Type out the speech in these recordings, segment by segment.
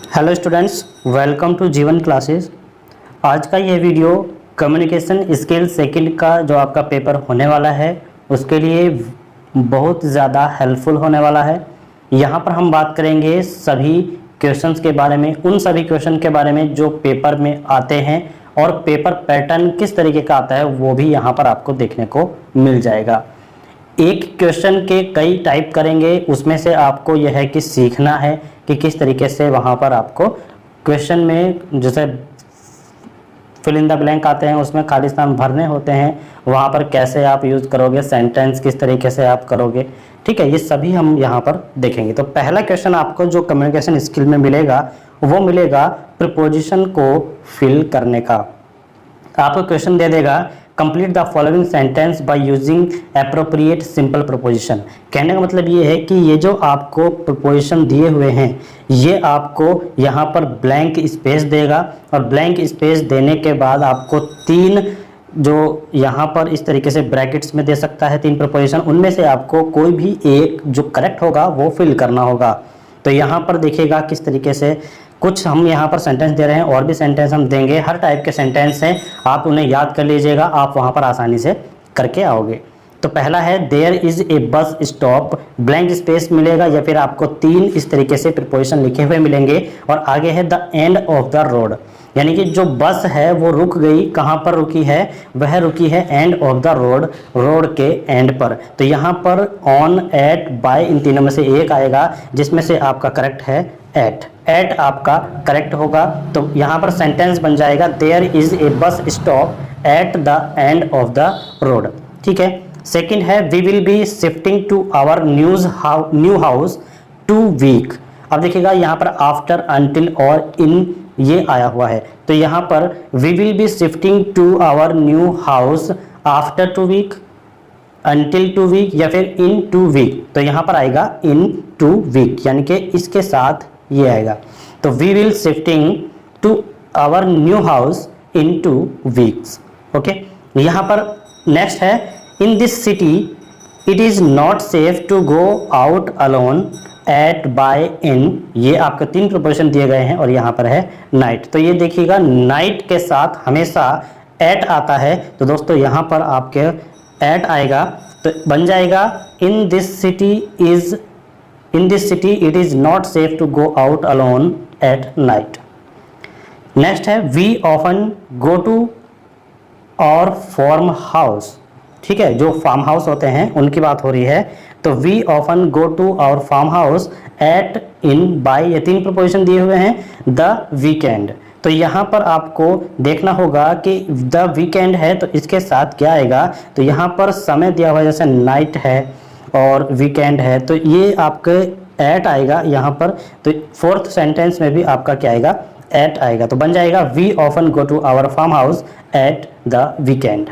Hello students, welcome to जीवन classes. आज का ये वीडियो कम्युनिकेशन स्किल सेकंड का जो आपका पेपर होने वाला है उसके लिए बहुत ज़्यादा हेल्पफुल होने वाला है। यहाँ पर हम बात करेंगे सभी क्वेश्चंस के बारे में, उन सभी क्वेश्चन के बारे में जो पेपर में आते हैं और पेपर पैटर्न किस तरीके का आता है वो भी यहाँ पर आपको देखने को मिल जाएगा। एक क्वेश्चन के कई टाइप करेंगे, उसमें से आपको यह है कि सीखना है कि किस तरीके से वहाँ पर आपको क्वेश्चन में जैसे फिल इन द ब्लैंक आते हैं उसमें खाली स्थान भरने होते हैं, वहाँ पर कैसे आप यूज़ करोगे, सेंटेंस किस तरीके से आप करोगे। ठीक है, ये सभी हम यहाँ पर देखेंगे। तो पहला क्वेश्चन आपको जो कम्युनिकेशन स्किल में मिलेगा वो मिलेगा प्रीपोजिशन को फिल करने का। आपको क्वेश्चन दे देगा complete the following sentence by using appropriate simple preposition. कहने का मतलब ये है कि ये जो आपको प्रीपोजिशन दिए हुए हैं ये आपको यहाँ पर ब्लैंक स्पेस देगा और ब्लैंक स्पेस देने के बाद आपको तीन जो यहाँ पर इस तरीके से ब्रैकेट्स में दे सकता है, तीन प्रीपोजिशन, उनमें से आपको कोई भी एक जो करेक्ट होगा वो फिल करना होगा। तो यहाँ पर देखिएगा किस तरीके से कुछ हम यहाँ पर सेंटेंस दे रहे हैं और भी सेंटेंस हम देंगे। हर टाइप के सेंटेंस हैं, आप उन्हें याद कर लीजिएगा, आप वहाँ पर आसानी से करके आओगे। तो पहला है there is a bus stop, blank space मिलेगा या फिर आपको तीन इस तरीके से प्रीपोजिशन लिखे हुए मिलेंगे और आगे है the end of the road, यानी कि जो बस है वो रुक गई, कहाँ पर रुकी है, वह रुकी है and of the road, road के एंड पर। तो यहाँ पर ऑन, एट, बाय, इन तीनों में से एक आएगा जिसमें से आपका करेक्ट है एट। एट आपका करेक्ट होगा। तो यहाँ पर सेंटेंस बन जाएगा there is a bus stop at the end of the road. ठीक है। सेकंड है we will be shifting to our new house 2 week. अब देखिएगा यहाँ पर आफ्टर, अनटिल और इन ये आया हुआ है। तो यहाँ पर we will be shifting to our new house after 2 week, until 2 week या फिर इन 2 वीक। तो यहाँ पर आएगा इन 2 वीक, यानी कि इसके साथ ये आएगा। तो we will shifting to our new house in 2 weeks. Okay. यहाँ पर नेक्स्ट है in this city it is not safe to go out alone at, by, in. ये आपके तीन प्रीपोजिशन दिए गए हैं और यहाँ पर है नाइट। तो ये देखिएगा नाइट के साथ हमेशा एट आता है। तो दोस्तों यहाँ पर आपके एट आएगा तो बन जाएगा in this city it is not safe to go out alone at night. Next है we often go to our farm house. ठीक है, जो फार्म हाउस होते हैं उनकी बात हो रही है। तो we often go to our farm house at, in, by, ये तीन प्रीपोजिशन दिए हुए हैं द वीकेंड। तो यहाँ पर आपको देखना होगा कि द वीकेंड है तो इसके साथ क्या आएगा। तो यहाँ पर समय दिया हुआ है जैसे नाइट है और वीकेंड है तो ये आपके एट आएगा यहाँ पर। तो फोर्थ सेंटेंस में भी आपका क्या आएगा, एट आएगा। तो बन जाएगा we often go to our farm house at the weekend.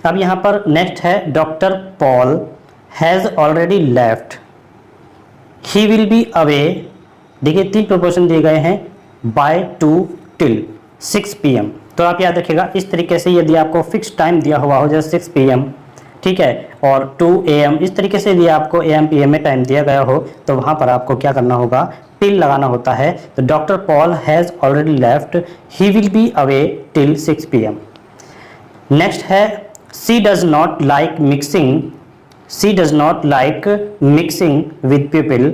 अब यहाँ पर नेक्स्ट है doctor Paul has already left, he will be away. देखिए तीन प्रीपोजिशन दिए गए हैं बाय, टू, टिल 6 PM। तो आप याद रखिएगा इस तरीके से यदि आपको फिक्स टाइम दिया हुआ हो जैसे 6 PM, ठीक है, और 2 AM, इस तरीके से यदि आपको AM PM में टाइम दिया गया हो तो वहाँ पर आपको क्या करना होगा, टिल लगाना होता है। तो doctor Paul has already left, he will be away till 6 PM। Next है she does not like mixing with people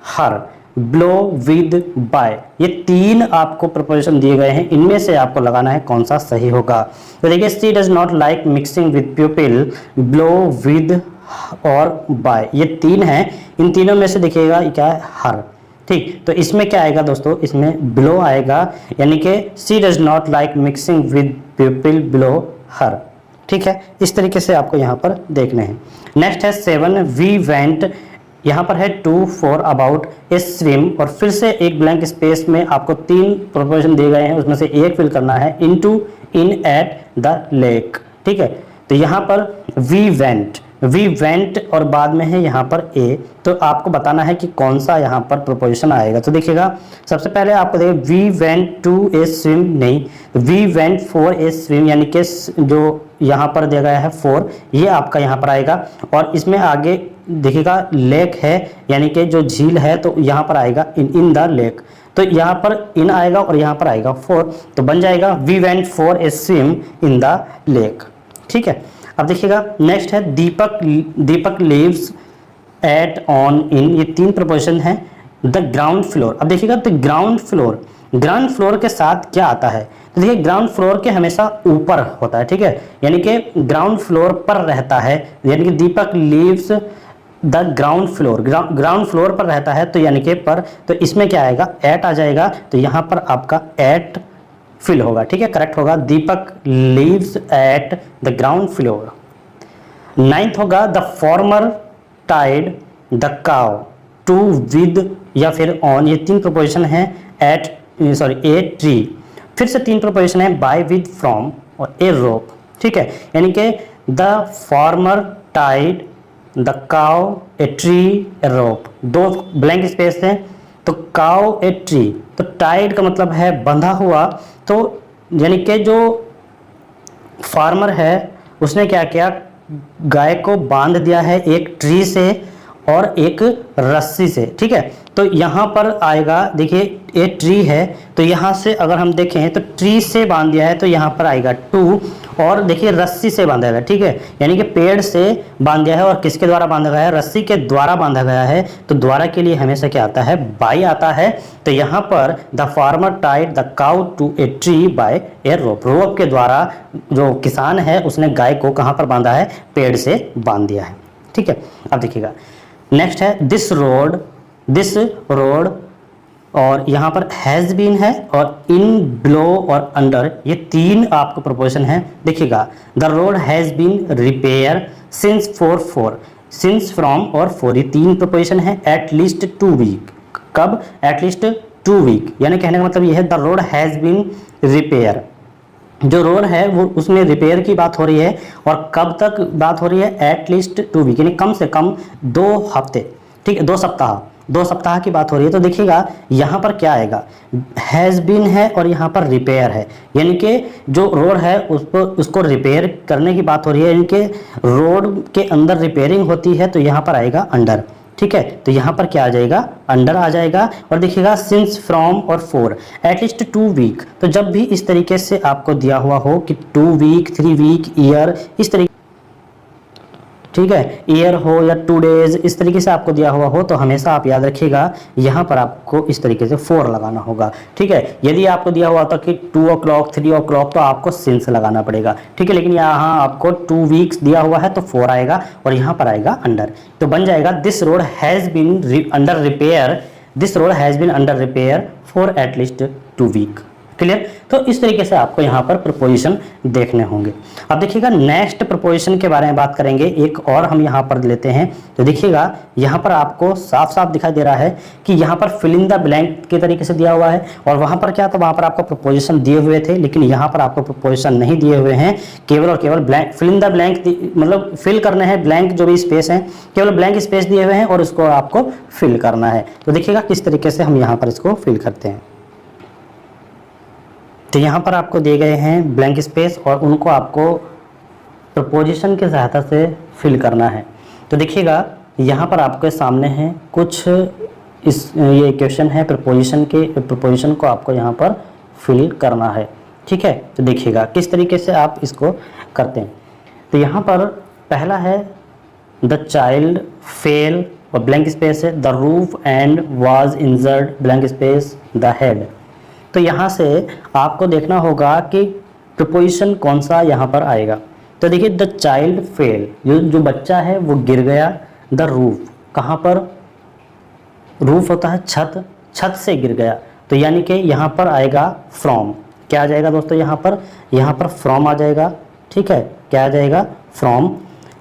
her, below, with, by. ये तीन आपको प्रीपोजिशन दिए गए हैं, इनमें से आपको लगाना है कौन सा सही होगा। तो देखिए she does not like mixing with people, blow, with और बाय, ये तीन हैं। इन तीनों में से देखिएगा क्या है, हर। ठीक, तो इसमें क्या आएगा दोस्तों, इसमें ब्लो आएगा, यानी कि she does not like mixing with people, below, her. ठीक है, इस तरीके से आपको यहाँ पर देखने हैं। नेक्स्ट है 7 वी वेंट, यहाँ पर है to, for, about, a, swim और फिर से एक ब्लैंक स्पेस में आपको तीन प्रोपोजिशन दिए गए हैं उसमें से एक फिल करना है, into, in, at the lake. ठीक है, तो यहाँ पर वी वेंट, वी वेंट और बाद में है यहाँ पर ए, तो आपको बताना है कि कौन सा यहाँ पर प्रोपोजिशन आएगा। तो देखिएगा सबसे पहले आपको देखिए we went to a swim, नहीं, we went for a swim, यानी कि जो यहाँ पर दिया गया है फॉर, ये आपका यहाँ पर आएगा। और इसमें आगे देखिएगा लेक है, यानी कि जो झील है, तो यहाँ पर आएगा इन द लेक, तो यहाँ पर इन आएगा और यहाँ पर आएगा फॉर, तो बन जाएगा we went for a swim in the lake. ठीक है, अब देखिएगा नेक्स्ट है Deepak lives at on in, ये 3 प्रपोजिशन है। द ग्राउंड फ्लोर, अब देखिएगा द ग्राउंड फ्लोर के साथ क्या आता है, तो देखिए ग्राउंड फ्लोर के हमेशा ऊपर होता है। ठीक है, यानी कि ग्राउंड फ्लोर पर रहता है, यानी कि दीपक लिव्स द ग्राउंड फ्लोर पर रहता है, तो यानी कि पर, तो इसमें क्या आएगा, एट आ जाएगा, तो यहाँ पर आपका एट फिल होगा। ठीक है, करेक्ट होगा Deepak lives at the ground floor. 9th होगा the farmer tied the cow to with या फिर ऑन, ये 3 प्रपोजिशन है। ए ट्री, फिर से 3 प्रपोजिशन है, बाय, विद, फ्रॉम और ए रोप। ठीक है, यानी कि the farmer tied the cow a tree A rope, 2 blank space है, तो काउ ए ट्री, तो टाइड का मतलब है बंधा हुआ, तो यानी कि जो फार्मर है उसने क्या किया, गाय को बांध दिया है एक ट्री से और एक रस्सी से। ठीक है, तो यहाँ पर आएगा, देखिए ये ट्री है, तो यहाँ से अगर हम देखें तो ट्री से बांध दिया है, तो यहाँ पर आएगा टू, और देखिए रस्सी से बांधा गया। ठीक है, यानी कि पेड़ से बांध दिया है, और किसके द्वारा बांधा गया है, रस्सी के द्वारा बांधा गया है, तो द्वारा के लिए हमेशा क्या आता है, बाय आता है। तो यहाँ पर the farmer tied the cow to a tree by a rope, rope के द्वारा जो किसान है उसने गाय को कहाँ पर बांधा है, पेड़ से बांध दिया है। ठीक है, अब देखिएगा नेक्स्ट है दिस रोड, और यहाँ पर हैज़ बीन है, और इन, बिलो और अंडर, ये 3 आपको प्रोपोजिशन है। देखिएगा the road has been repair since for, since, from और फॉर, ये 3 प्रोपोजिशन है। एट लीस्ट 2 वीक, कब, एट लीस्ट 2 वीक, यानी कहने का मतलब ये है the road has been repair, जो रोड है वो उसमें रिपेयर की बात हो रही है, और कब तक बात हो रही है, एट लीस्ट 2 वीक, यानी कम से कम 2 हफ्ते। ठीक है, 2 सप्ताह की बात हो रही है। तो देखिएगा यहाँ पर क्या आएगा, हैज़ बीन है और यहाँ पर रिपेयर है, यानी कि जो रोड है उसको रिपेयर करने की बात हो रही है, यानी कि रोड के अंदर रिपेयरिंग होती है, तो यहाँ पर आएगा अंडर। ठीक है, तो यहाँ पर क्या आ जाएगा, अंडर आ जाएगा। और देखिएगा सिंस, फ्रॉम और फॉर, एटलीस्ट 2 वीक, तो जब भी इस तरीके से आपको दिया हुआ हो कि 2 वीक, 3 वीक, ईयर, इस तरीके, ठीक है, ईयर हो या 2 डेज, इस तरीके से आपको दिया हुआ हो, तो हमेशा आप याद रखिएगा यहाँ पर आपको इस तरीके से 4 लगाना होगा। ठीक है, यदि आपको दिया हुआ था कि 2 o'clock, 3 o'clock, तो आपको सिंस लगाना पड़ेगा। ठीक है, लेकिन यहाँ आपको 2 वीक्स दिया हुआ है, तो 4 आएगा, और यहाँ पर आएगा अंडर, तो बन जाएगा this road has been under repair, this road has been under repair for at least 2 week. Clear, तो इस तरीके से आपको यहाँ पर प्रपोजिशन देखने होंगे। अब देखिएगा नेक्स्ट प्रपोजिशन के बारे में बात करेंगे, एक और हम यहाँ पर लेते हैं। तो देखिएगा यहाँ पर आपको साफ साफ दिखाई दे रहा है कि यहाँ पर फिल इन द ब्लैंक के तरीके से दिया हुआ है, और वहाँ पर क्या था, वहाँ पर आपको प्रपोजिशन दिए हुए थे, लेकिन यहाँ पर आपको प्रपोजिशन नहीं दिए हुए हैं, केवल और केवल blank, fill in the blank, मतलब फिल करने हैं ब्लैंक, जो भी स्पेस है केवल ब्लैंक स्पेस दिए हुए हैं, और उसको आपको फिल करना है। तो देखिएगा किस तरीके से हम यहाँ पर इसको फिल करते हैं। तो यहाँ पर आपको दिए गए हैं ब्लैंक स्पेस, और उनको आपको प्रपोजिशन की सहायता से फिल करना है। तो देखिएगा यहाँ पर आपके सामने हैं कुछ ये क्वेश्चन है प्रपोजिशन को आपको यहाँ पर फिल करना है। ठीक है, तो देखिएगा किस तरीके से आप इसको करते हैं। तो यहाँ पर पहला है द चाइल्ड फेल, और ब्लैंक स्पेस है, the roof and was injured, blank space, the head. तो यहाँ से आपको देखना होगा कि प्रपोजिशन कौन सा यहाँ पर आएगा। तो देखिए द चाइल्ड फेल, जो बच्चा है वो गिर गया। द रूफ, कहाँ पर रूफ होता है, छत से गिर गया, तो यानी कि यहाँ पर आएगा फ्रॉम। क्या आ जाएगा दोस्तों, यहाँ पर फ्रॉम आ जाएगा। ठीक है, क्या आ जाएगा, फ्रॉम।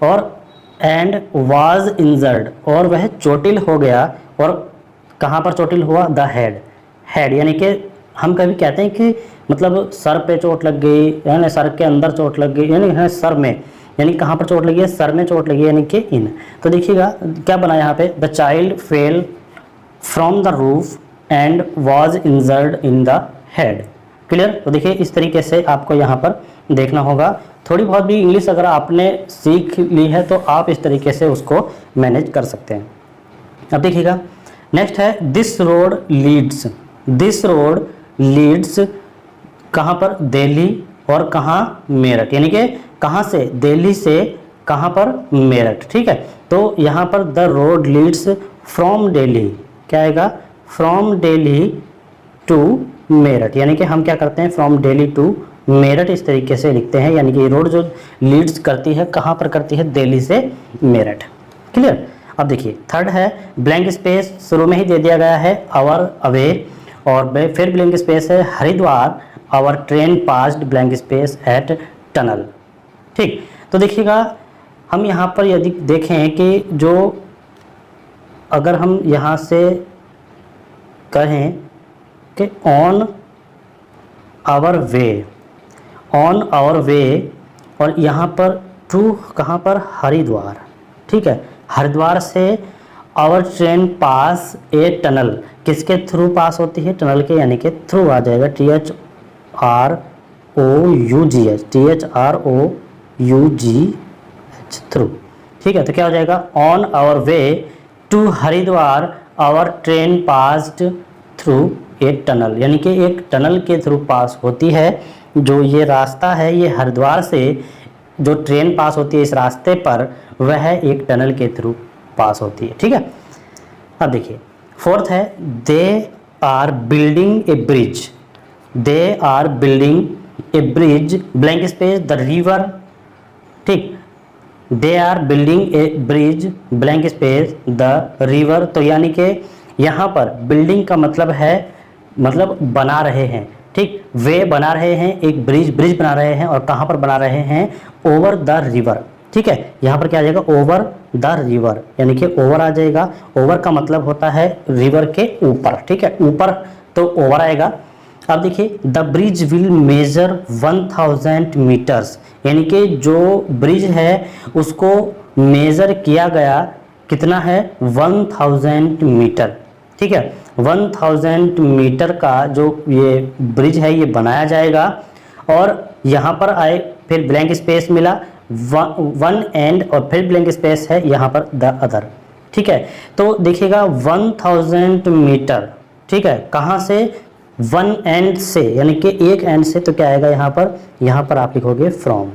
और एंड वाज इंजर्ड, और वह चोटिल हो गया, और कहाँ पर चोटिल हुआ, द हेड, यानी कि हम कभी कहते हैं कि मतलब सर पे चोट लग गई, यानी सर के अंदर चोट लग गई, यानी सर में, यानी कहाँ पर चोट लगी है, सर में चोट लगी है, यानी कि इन। तो देखिएगा क्या बना यहाँ पे, the child fell from the roof and was injured in the head. Clear. तो देखिए इस तरीके से आपको यहाँ पर देखना होगा। थोड़ी बहुत भी इंग्लिश अगर आपने सीख ली है तो आप इस तरीके से उसको मैनेज कर सकते हैं। अब देखिएगा नेक्स्ट है this road Leeds. This road Leeds कहाँ पर, दिल्ली और कहाँ, मेरठ, यानी कि कहाँ से, दिल्ली से कहाँ पर, मेरठ। ठीक है। तो यहाँ पर the road Leeds from Delhi, क्या आएगा, फ्रॉम दिल्ली टू मेरठ, यानी कि हम क्या करते हैं, फ्रॉम दिल्ली टू मेरठ इस तरीके से लिखते हैं। यानी कि रोड जो लीड्स करती है कहाँ पर करती है, दिल्ली से मेरठ। क्लियर। अब देखिए थर्ड है ब्लैंक स्पेस, शुरू में ही दे दिया गया है आवर अवे, और फिर ब्लैंक स्पेस है Haridwar, our train passed blank space at tunnel. ठीक। तो देखिएगा हम यहाँ पर यदि देखें कि जो अगर हम यहाँ से कहें कि on our way, on our way, और यहाँ पर टू कहाँ पर, हरिद्वार। ठीक है। हरिद्वार से our train pass a tunnel, किसके थ्रू पास होती है, टनल के, यानी कि थ्रू आ जाएगा, THROUGH, THROUGH, थ्रू। ठीक है। तो क्या हो जाएगा, on our way to Haridwar our train passed through a tunnel, यानी कि एक टनल के थ्रू पास होती है। जो ये रास्ता है ये हरिद्वार से जो ट्रेन पास होती है इस रास्ते पर, वह एक टनल के थ्रू पास होती है। ठीक है। अब देखिए फोर्थ है they are building a bridge, they are building a bridge blank space the river. ठीक। They are building a bridge blank space the river. तो यानी कि यहाँ पर बिल्डिंग का मतलब है, मतलब बना रहे हैं। ठीक। वे बना रहे हैं, एक ब्रिज बना रहे हैं, और कहाँ पर बना रहे हैं, ओवर द रिवर। ठीक है। यहाँ पर क्या आ जाएगा, ओवर द रिवर, यानी कि ओवर आ जाएगा। ओवर का मतलब होता है रिवर के ऊपर। ठीक है। ऊपर तो ओवर आएगा। अब देखिए the bridge will measure 1000 metres, यानी कि जो ब्रिज है उसको मेजर किया गया, कितना है, 1000 मीटर। ठीक है। 1000 मीटर का जो ये ब्रिज है ये बनाया जाएगा, और यहाँ पर आए फिर ब्लैंक स्पेस मिला, वन एंड, और फिर ब्लैंक स्पेस है यहाँ पर द अदर। ठीक है। तो देखिएगा 1000 मीटर, ठीक है, कहाँ से, वन एंड से, यानी कि एक एंड से। तो क्या आएगा यहाँ पर आप लिखोगे फ्रॉम,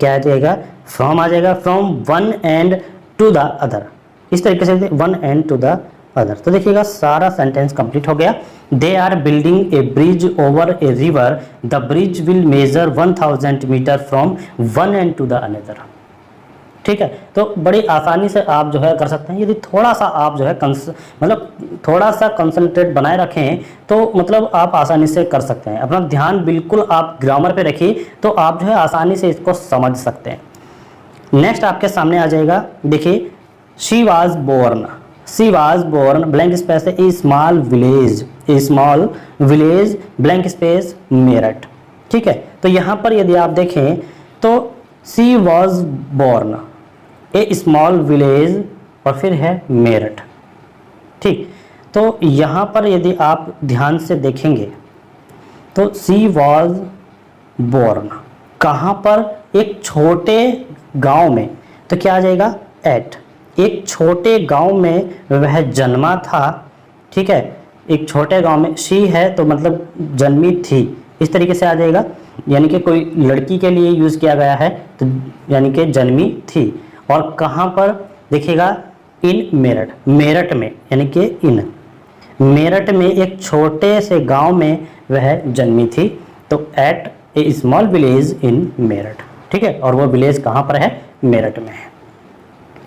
क्या आ जाएगा, फ्रॉम आ जाएगा, from one end to the other, इस तरीके से one end to the other. तो देखिएगा सारा सेंटेंस कंप्लीट हो गया। They are building a bridge over a river, the bridge will measure 1000 metre from one end to द अनदर। ठीक है। तो बड़ी आसानी से आप जो है कर सकते हैं, यदि थोड़ा सा आप जो है मतलब थोड़ा सा कंसंट्रेट बनाए रखें तो मतलब आप आसानी से कर सकते हैं। अपना ध्यान बिल्कुल आप ग्रामर पे रखिए तो आप जो है आसानी से इसको समझ सकते हैं। नेक्स्ट आपके सामने आ जाएगा, देखिए she was born blank space a small village blank space Meerut. ठीक है। तो यहाँ पर यदि आप देखें तो she was born a small village और फिर है मेरठ। ठीक। तो यहाँ पर यदि आप ध्यान से देखेंगे तो शी वॉज बोर्न कहाँ पर, एक छोटे गांव में। तो क्या आ जाएगा, एट, एक छोटे गांव में वह जन्मा था। ठीक है। एक छोटे गांव में, शी है तो मतलब जन्मी थी, इस तरीके से आ जाएगा, यानी कि कोई लड़की के लिए यूज़ किया गया है तो यानी कि जन्मी थी। और कहाँ पर देखिएगा, इन मेरठ, मेरठ में, यानी कि इन मेरठ में एक छोटे से गांव में वह जन्मी थी। तो at a small village in Meerut. ठीक है। और वो विलेज कहाँ पर है, मेरठ में है।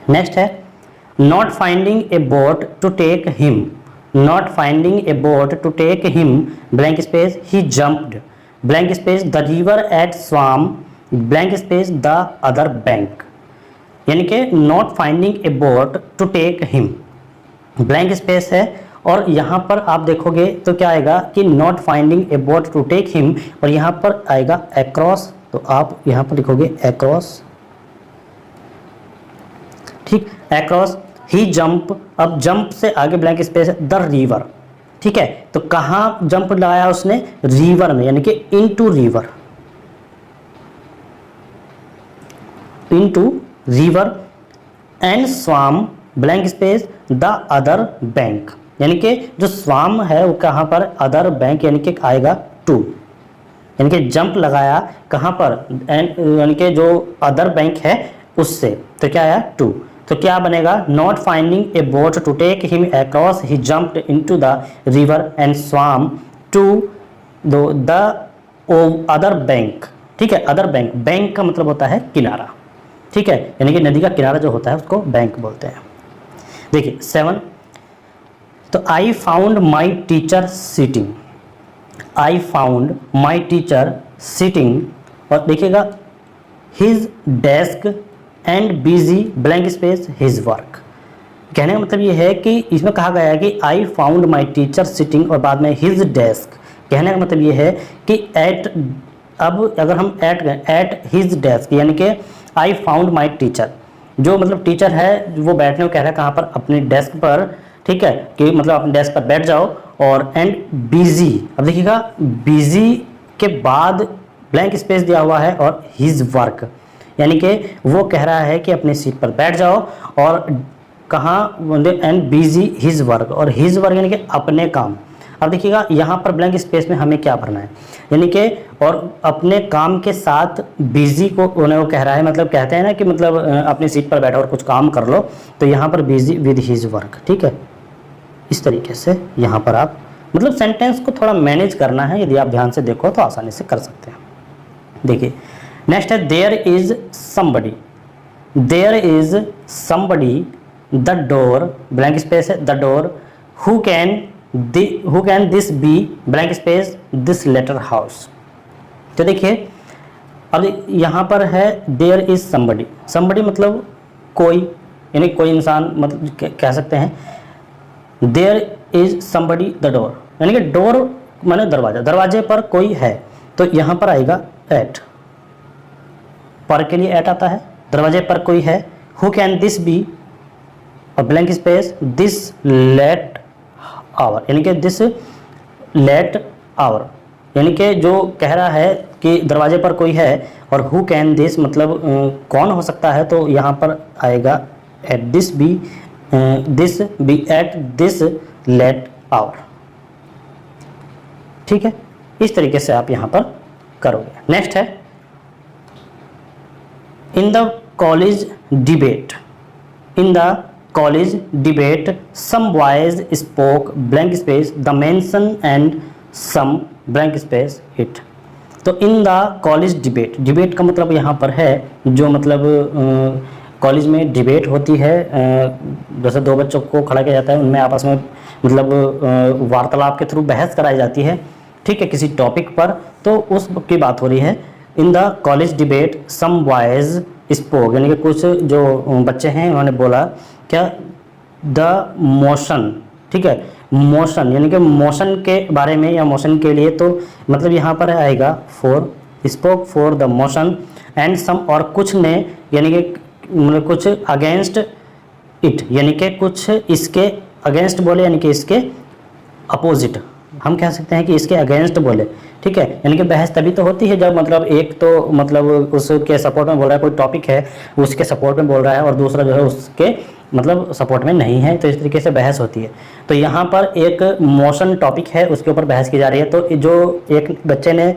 नेक्स्ट है not finding a boat to take him, not finding a boat to take him blank space he jumped blank space the river at swam blank space the other bank. यानी कि not finding a boat to take him blank space है, और यहाँ पर आप देखोगे तो क्या आएगा कि not finding a boat to take him, और यहाँ पर आएगा अक्रॉस। तो आप यहाँ पर लिखोगे अक्रॉस ठीक, अक्रॉस ही जंप, अब जंप से आगे ब्लैंक स्पेस द रिवर, ठीक है, तो कहाँ जंप लगाया उसने, रिवर में, यानी कि into river, into river and swam blank space the other bank, यानी कि जो स्वाम है वो कहाँ पर, अदर बैंक, यानी कि आएगा टू, यानी कि जंप लगाया कहाँ पर, एंड यानी कि जो अदर बैंक है उससे, तो क्या आया टू, तो क्या बनेगा, not finding a boat to take him across he jumped into the river and swam to the other bank, ठीक है, अदर बैंक, बैंक का मतलब होता है किनारा, ठीक है, यानी कि नदी का किनारा जो होता है उसको बैंक बोलते हैं। देखिए 7, तो I found my teacher sitting, I found my teacher sitting, और देखिएगा his desk and busy blank space his work, कहने का मतलब ये है कि इसमें कहा गया है कि आई फाउंड माई टीचर सिटिंग और बाद में हिज डेस्क, कहने का मतलब ये है कि एट, अब अगर हम एट हिज डेस्क, यानी कि आई फाउंड माई टीचर, जो मतलब टीचर है वो बैठने को कह रहा है कहाँ पर, अपने डेस्क पर, ठीक है, कि मतलब अपने डेस्क पर बैठ जाओ, और एंड बिजी, अब देखिएगा बिजी के बाद ब्लैंक स्पेस दिया हुआ है और हिज वर्क, यानी कि वो कह रहा है कि अपनी सीट पर बैठ जाओ, और कहाँ, एंड बिजी हिज वर्क, और हिज वर्क यानी कि अपने काम। अब देखिएगा यहाँ पर ब्लैंक स्पेस में हमें क्या भरना है, यानी कि और अपने काम के साथ बिजी को उन्हें वो कह रहा है, मतलब कहते हैं ना कि मतलब अपनी सीट पर बैठो और कुछ काम कर लो, तो यहाँ पर बिजी विद हिज वर्क, ठीक है, इस तरीके से यहाँ पर आप मतलब सेंटेंस को थोड़ा मैनेज करना है, यदि आप ध्यान से देखो तो आसानी से कर सकते हैं। देखिए नेक्स्ट है there is somebody, there is somebody the door blank space है the door, who can this be blank space this letter house, तो देखिए अब यहाँ पर है देयर इज समबडी, समबडी मतलब कोई, यानी कोई इंसान, मतलब कह सकते हैं there is somebody the door, यानी कि डोर माने दरवाजा, दरवाजे पर कोई है, तो यहाँ पर आएगा एट, पर के लिए एट आता है, दरवाजे पर कोई है, हु कैन दिस बी और blank space this late hour, यानी कि दिस लेट आवर, यानी कि जो कह रहा है कि दरवाजे पर कोई है, और हु कैन दिस मतलब कौन हो सकता है, तो यहाँ पर आएगा at this be at this late hour, ठीक है, इस तरीके से आप यहाँ पर करोगे। नेक्स्ट है in the college debate, in the college debate some boys spoke blank space the mention and some blank space it, तो in the college debate, debate का मतलब यहाँ पर है जो मतलब कॉलेज में डिबेट होती है, जैसे दो बच्चों को खड़ा किया जाता है, उनमें आपस में मतलब वार्तालाप के थ्रू बहस कराई जाती है, ठीक है, किसी टॉपिक पर, तो उस की बात हो रही है। In the college debate some boys spoke, यानी कि कुछ जो बच्चे हैं उन्होंने बोला क्या, द मोशन, ठीक है, मोशन यानी कि मोशन के बारे में या मोशन के लिए, तो मतलब यहाँ पर आएगा for, spoke for the motion and some, और कुछ ने, यानी कि मतलब कुछ अगेंस्ट इट, यानी कि कुछ इसके अगेंस्ट बोले, यानी कि इसके अपोजिट, हम कह सकते हैं कि इसके अगेंस्ट बोले, ठीक है, यानी कि बहस तभी तो होती है जब मतलब एक तो मतलब उसके सपोर्ट में बोल रहा है, कोई टॉपिक है उसके सपोर्ट में बोल रहा है, और दूसरा जो है उसके मतलब सपोर्ट में नहीं है, तो इस तरीके से बहस होती है। तो यहाँ पर एक मोशन टॉपिक है, उसके ऊपर बहस की जा रही है, तो जो एक बच्चे ने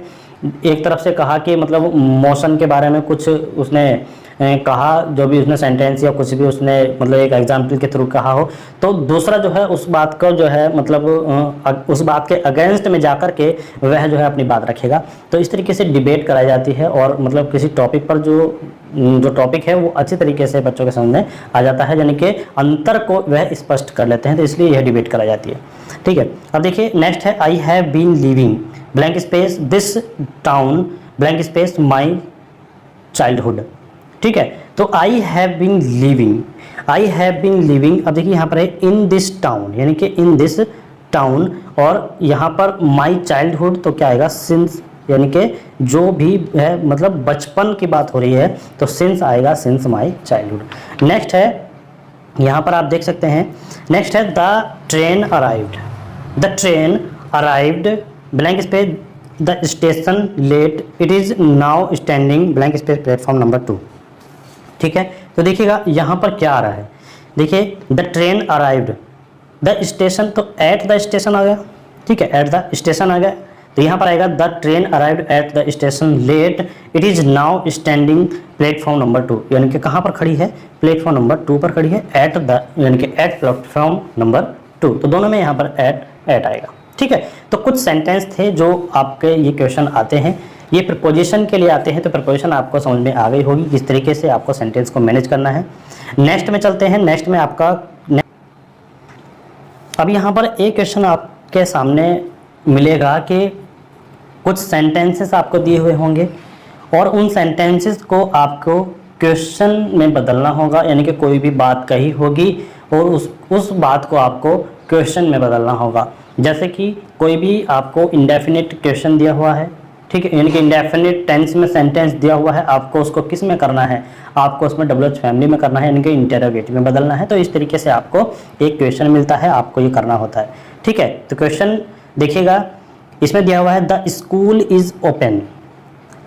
एक तरफ से कहा कि मतलब मोशन के बारे में कुछ उसने कहा, जो भी उसने सेंटेंस या कुछ भी उसने मतलब एक एग्जाम्पल के थ्रू कहा हो, तो दूसरा जो है उस बात को जो है मतलब उस बात के अगेंस्ट में जाकर के वह जो है अपनी बात रखेगा। तो इस तरीके से डिबेट कराई जाती है, और मतलब किसी टॉपिक पर जो टॉपिक है वो अच्छी तरीके से बच्चों के सामने आ जाता है, यानी कि अंतर को वह स्पष्ट कर लेते हैं, तो इसलिए यह डिबेट कराई जाती है, ठीक है। अब देखिए नेक्स्ट है I have been living blank space this town blank space my childhood, ठीक है। तो I have been living, I have been living, अब देखिए यहाँ पर है इन दिस टाउन, यानी कि इन दिस टाउन, और यहाँ पर माई चाइल्डहुड, तो क्या आएगा सिंस, यानी कि जो भी है मतलब बचपन की बात हो रही है, तो सिंस आएगा, सिंस माई चाइल्डहुड। नेक्स्ट है यहाँ पर आप देख सकते हैं। नेक्स्ट है the train arrived, the train arrived blank space the station let it is now standing blank space platform number 2। ठीक है, तो देखिएगा यहाँ पर क्या आ रहा है, देखिए the train arrived the station, तो एट द स्टेशन आ गया। ठीक है, एट द स्टेशन आ गया, तो यहाँ पर आएगा the train arrived at the station let it is now standing platform number 2, यानी कि कहाँ पर खड़ी है, प्लेटफॉर्म नंबर 2 पर खड़ी है, एट द यानी कि एट प्लेटफॉर्म नंबर 2, तो दोनों में यहाँ पर एट आएगा। ठीक है, तो कुछ सेंटेंस थे जो आपके ये क्वेश्चन आते हैं, ये प्रपोजिशन के लिए आते हैं, तो प्रपोजिशन आपको समझ में आ गई होगी किस तरीके से आपको सेंटेंस को मैनेज करना है। नेक्स्ट में चलते हैं। नेक्स्ट में आपका अब यहाँ पर एक क्वेश्चन आपके सामने मिलेगा कि कुछ सेंटेंसेस आपको दिए हुए होंगे और उन सेंटेंसेस को आपको क्वेश्चन में बदलना होगा, यानी कि कोई भी बात कही होगी और उस बात को आपको क्वेश्चन में बदलना होगा। जैसे कि कोई भी आपको इंडेफिनिट क्वेश्चन दिया हुआ है, ठीक है, यानी कि इंडेफिनिट टेंस में सेंटेंस दिया हुआ है, आपको उसको किस में करना है, आपको उसमें WH फैमिली में करना है, यानी कि इंटरोगेटिव में बदलना है। तो इस तरीके से आपको एक क्वेश्चन मिलता है, आपको ये करना होता है। ठीक है, तो क्वेश्चन देखिएगा, इसमें दिया हुआ है the school is open,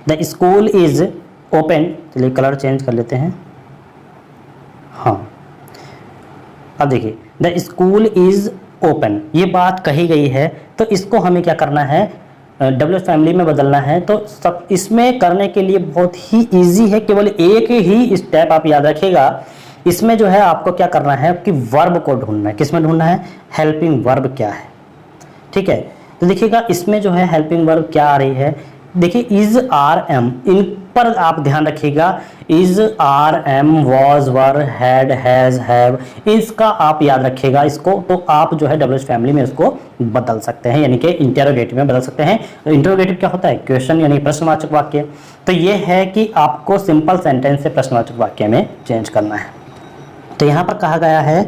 the school is open. चलिए कलर चेंज कर लेते हैं। हाँ, अब देखिए द स्कूल इज़ ओपन, ये बात कही गई है, तो इसको हमें क्या करना है, WH फैमिली में बदलना है। तो सब इसमें करने के लिए बहुत ही इजी है, केवल एक ही स्टेप आप याद रखिएगा। इसमें जो है आपको क्या करना है कि वर्ब को ढूंढना है। किस में ढूंढना है, हेल्पिंग वर्ब क्या है। ठीक है, तो देखिएगा इसमें जो है हेल्पिंग वर्ब क्या आ रही है, देखिए इज, आर, एम, इन पर आप ध्यान रखिएगा। Is, are, am, was, were, had, has, have, इसका आप याद रखिएगा इसको। तो आप जो है WH फैमिली में इसको बदल सकते हैं, यानी कि इंटरोगेटिव में बदल सकते हैं। तो इंटरोगेटिव क्या होता है, क्वेश्चन यानी प्रश्नवाचक वाक्य। तो ये है कि आपको सिंपल सेंटेंस से प्रश्नवाचक वाक्य में चेंज करना है। तो यहाँ पर कहा गया है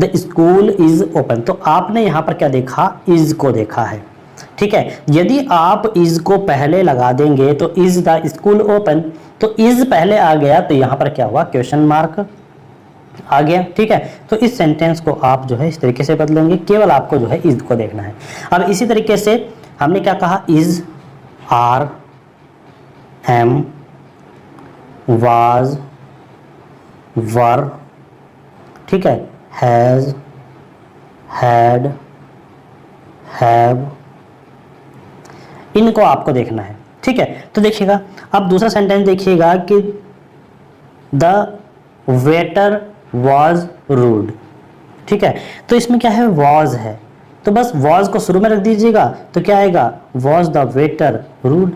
द स्कूल इज ओपन, तो आपने यहाँ पर क्या देखा, इज को देखा है। ठीक है, यदि आप इज को पहले लगा देंगे तो इज द स्कूल ओपन, तो इज पहले आ गया तो यहाँ पर क्या हुआ, क्वेश्चन मार्क आ गया। ठीक है, तो इस सेंटेंस को आप जो है इस तरीके से बदलेंगे, केवल आपको जो है इज को देखना है। अब इसी तरीके से हमने क्या कहा, इज, आर, एम, वाज, वर, ठीक है, हैज, हैड, हैव, इनको आपको देखना है। ठीक है, तो देखिएगा अब दूसरा सेंटेंस देखिएगा कि द वेटर वॉज रूड। ठीक है, तो इसमें क्या है, वॉज है, तो बस वॉज को शुरू में रख दीजिएगा, तो क्या आएगा, was the waiter rude.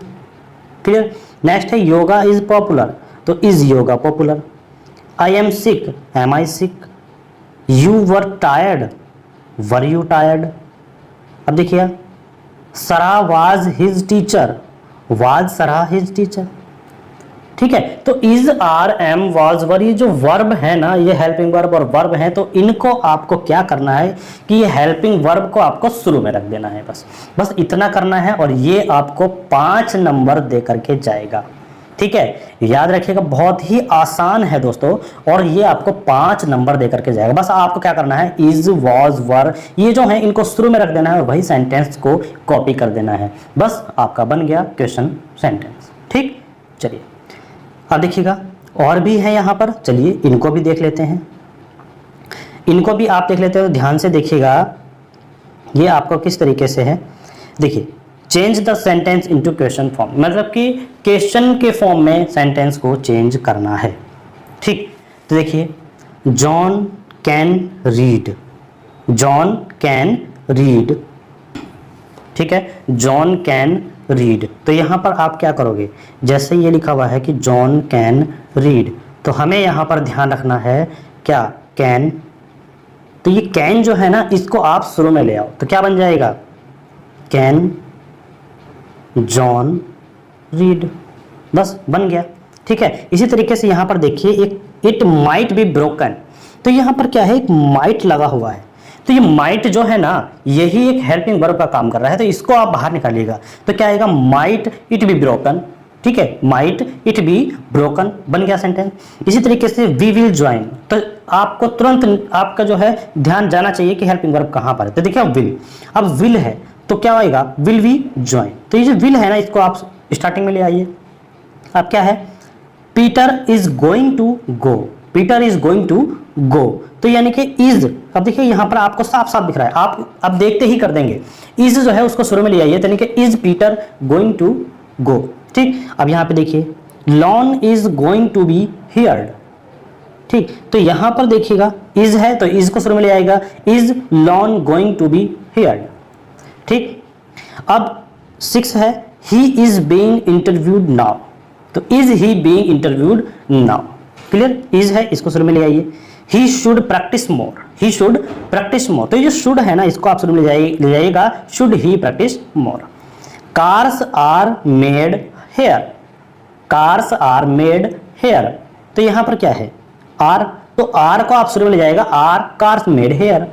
Clear. Next है योगा इज पॉपुलर, तो is yoga popular. I am sick, am I sick. You were tired, were you tired. अब देखिए Sara was his teacher, was Sara his teacher. ठीक है, तो is, are, am, was, were, ये जो verb है ना, ये हेल्पिंग वर्ब और वर्ब है, तो इनको आपको क्या करना है कि ये हेल्पिंग वर्ब को आपको शुरू में रख देना है। बस इतना करना है और ये आपको 5 नंबर दे करके जाएगा। ठीक है, याद रखिएगा बहुत ही आसान है दोस्तों, और ये आपको 5 नंबर दे करके जाएगा। बस आपको क्या करना है, इज, वॉज, वर, ये जो है इनको शुरू में रख देना है और वही सेंटेंस को कॉपी कर देना है। बस आपका बन गया क्वेश्चन सेंटेंस। ठीक, चलिए अब देखिएगा और भी है यहाँ पर, चलिए इनको भी देख लेते हैं। इनको भी आप देख लेते हो, ध्यान से देखिएगा ये आपको किस तरीके से है। देखिए, change the sentence into question form, मतलब कि क्वेश्चन के फॉर्म में सेंटेंस को चेंज करना है। ठीक, तो देखिए John can read, John can read. ठीक है, जॉन कैन रीड, तो यहाँ पर आप क्या करोगे, जैसे ये लिखा हुआ है कि जॉन कैन रीड, तो हमें यहाँ पर ध्यान रखना है क्या, कैन, तो ये कैन जो है ना इसको आप शुरू में ले आओ, तो क्या बन जाएगा, कैन जॉन रीड, बस बन गया। ठीक है, इसी तरीके से यहाँ पर देखिए एक इट माइट बी ब्रोकन, तो यहाँ पर क्या है, एक माइट लगा हुआ है, तो ये माइट जो है ना यही एक हेल्पिंग वर्ब का काम कर रहा है, तो इसको आप बाहर निकालिएगा, तो क्या आएगा, माइट इट बी ब्रोकन। ठीक है, माइट इट बी ब्रोकन बन गया सेंटेंस। इसी तरीके से वी विल ज्वाइन, तो आपको तुरंत आपका जो है ध्यान जाना चाहिए कि हेल्पिंग वर्ब कहाँ पर है। तो देखिए विल, अब विल है तो क्या आएगा, विल वी ज्वाइन। तो ये जो विल है ना, इसको आप स्टार्टिंग में ले आइए। अब क्या है, Peter is going to go, Peter is going to go, तो यानी कि इज, अब देखिए यहां पर आपको साफ साफ दिख रहा है, आप अब देखते ही कर देंगे। इज जो है उसको शुरू में ले आइए, यानी कि is Peter going to go, ठीक। अब यहां पे देखिए lawn is going to be heard, ठीक। तो यहां पर देखिएगा इज है तो इज को शुरू में ले आएगा, is lawn going to be heard, ठीक। अब 6 है, he is being interviewed now, तो is he being interviewed now, clear. Is है, इसको शुरू में ले आइए। He should practise more, he should practise more, तो ये जो शुड है ना, इसको आप शुरू में ले जाइएगा, should he practise more. Cars are made here, cars are made here, तो यहां पर क्या है, आर, तो आर को आप शुरू में ले जाएगा, are cars made here.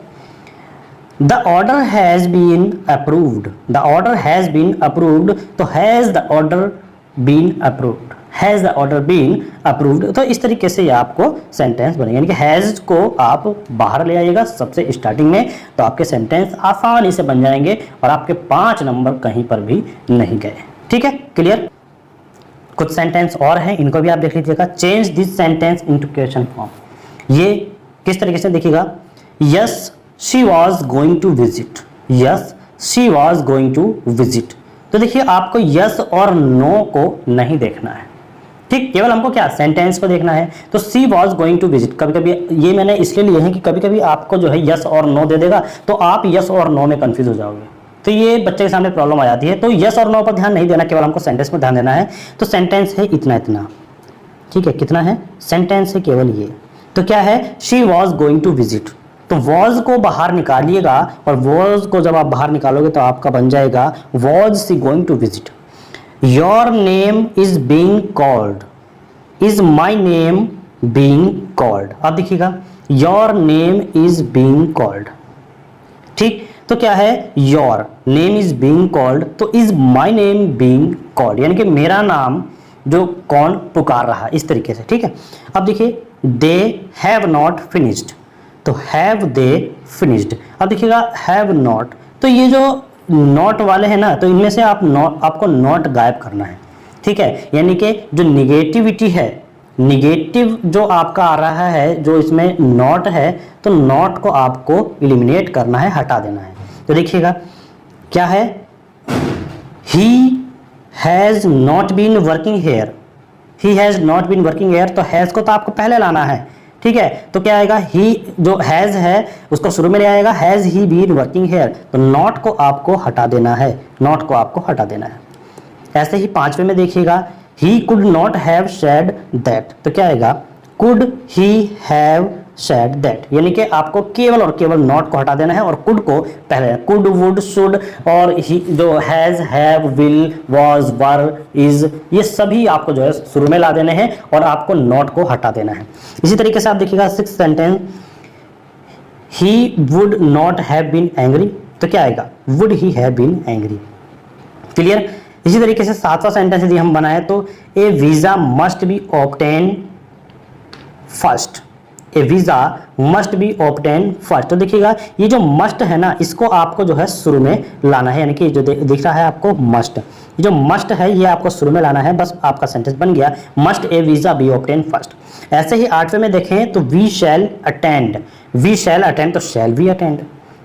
The order has been approved, the order has been approved, तो has the order been approved, has the order been approved. तो इस तरीके से ये आपको सेंटेंस बनेगा, यानी कि हैज को आप बाहर ले आइएगा सबसे स्टार्टिंग में, तो आपके सेंटेंस आसानी से बन जाएंगे और आपके 5 नंबर कहीं पर भी नहीं गए, ठीक है, क्लियर। कुछ सेंटेंस और हैं, इनको भी आप देख लीजिएगा। Change this sentence into question form, ये किस तरीके से देखिएगा, yes she was going to visit, yes she was going to visit, तो देखिए आपको यस और नो को नहीं देखना है, ठीक, केवल हमको क्या सेंटेंस को देखना है। तो सी वॉज गोइंग टू विजिट, कभी कभी ये मैंने इसलिए लिए हैं कि कभी कभी आपको जो है यस और नो दे देगा तो आप यस और नो में कंफ्यूज हो जाओगे, तो ये बच्चे के सामने प्रॉब्लम आ जाती है। तो यस और नो पर ध्यान नहीं देना, केवल हमको सेंटेंस पर ध्यान देना है। तो सेंटेंस है इतना इतना, ठीक है, कितना है सेंटेंस है केवल ये, तो क्या है, she was going to visit, तो वॉज को बाहर निकालिएगा और वॉज को जब आप बाहर निकालोगे तो आपका बन जाएगा was she going to visit. Your name is being called, is my name being called, अब देखिएगा your name is being called, ठीक। तो क्या है, your name is being called, तो is my name being called, यानी कि मेरा नाम जो कौन पुकार रहा, इस तरीके से, ठीक है। अब देखिए दे हैव नॉट फिनिश्ड, तो हैव दे फिनिश्ड, अब देखिएगा हैव नॉट, तो ये जो नॉट वाले हैं ना, तो इनमें से आपको नॉट गायब करना है, ठीक है, यानी कि जो निगेटिविटी है, निगेटिव जो आपका आ रहा है, जो इसमें नॉट है, तो नॉट को आपको एलिमिनेट करना है, हटा देना है। तो देखिएगा क्या है, he has not been working here, he has not been working here, तो हैज को तो आपको पहले लाना है, ठीक है। तो क्या आएगा, ही जो हैज है उसको शुरू में ले आएगा, has he been working here, तो नॉट को आपको हटा देना है, नॉट को आपको हटा देना है। ऐसे ही 5वें में देखिएगा, he could not have said that, तो क्या आएगा, could he have said that, यानी कि आपको केवल और केवल नॉट को हटा देना है और कुड को पहले, कुड वुड शुड और ही जो has have will was were is, ये सभी आपको जो है शुरू में ला देने हैं और आपको नॉट को हटा देना है। इसी तरीके से आप देखिएगा 6th sentence, he would not have been angry, तो क्या आएगा, would he have been angry, clear. इसी तरीके से 7वां सेंटेंस यदि हम बनाए तो a visa must be obtain first, a visa must be obtain first, तो देखिएगा ये जो मस्ट है ना, इसको आपको जो है शुरू में लाना है, यानी कि जो दिख रहा है आपको मस्ट, ये जो मस्ट है ये आपको शुरू में लाना है, बस आपका सेंटेंस बन गया, must a visa be obtain first. ऐसे ही 8वें में देखें तो we shall attend, we shall attend, तो शैल वी अटेंड,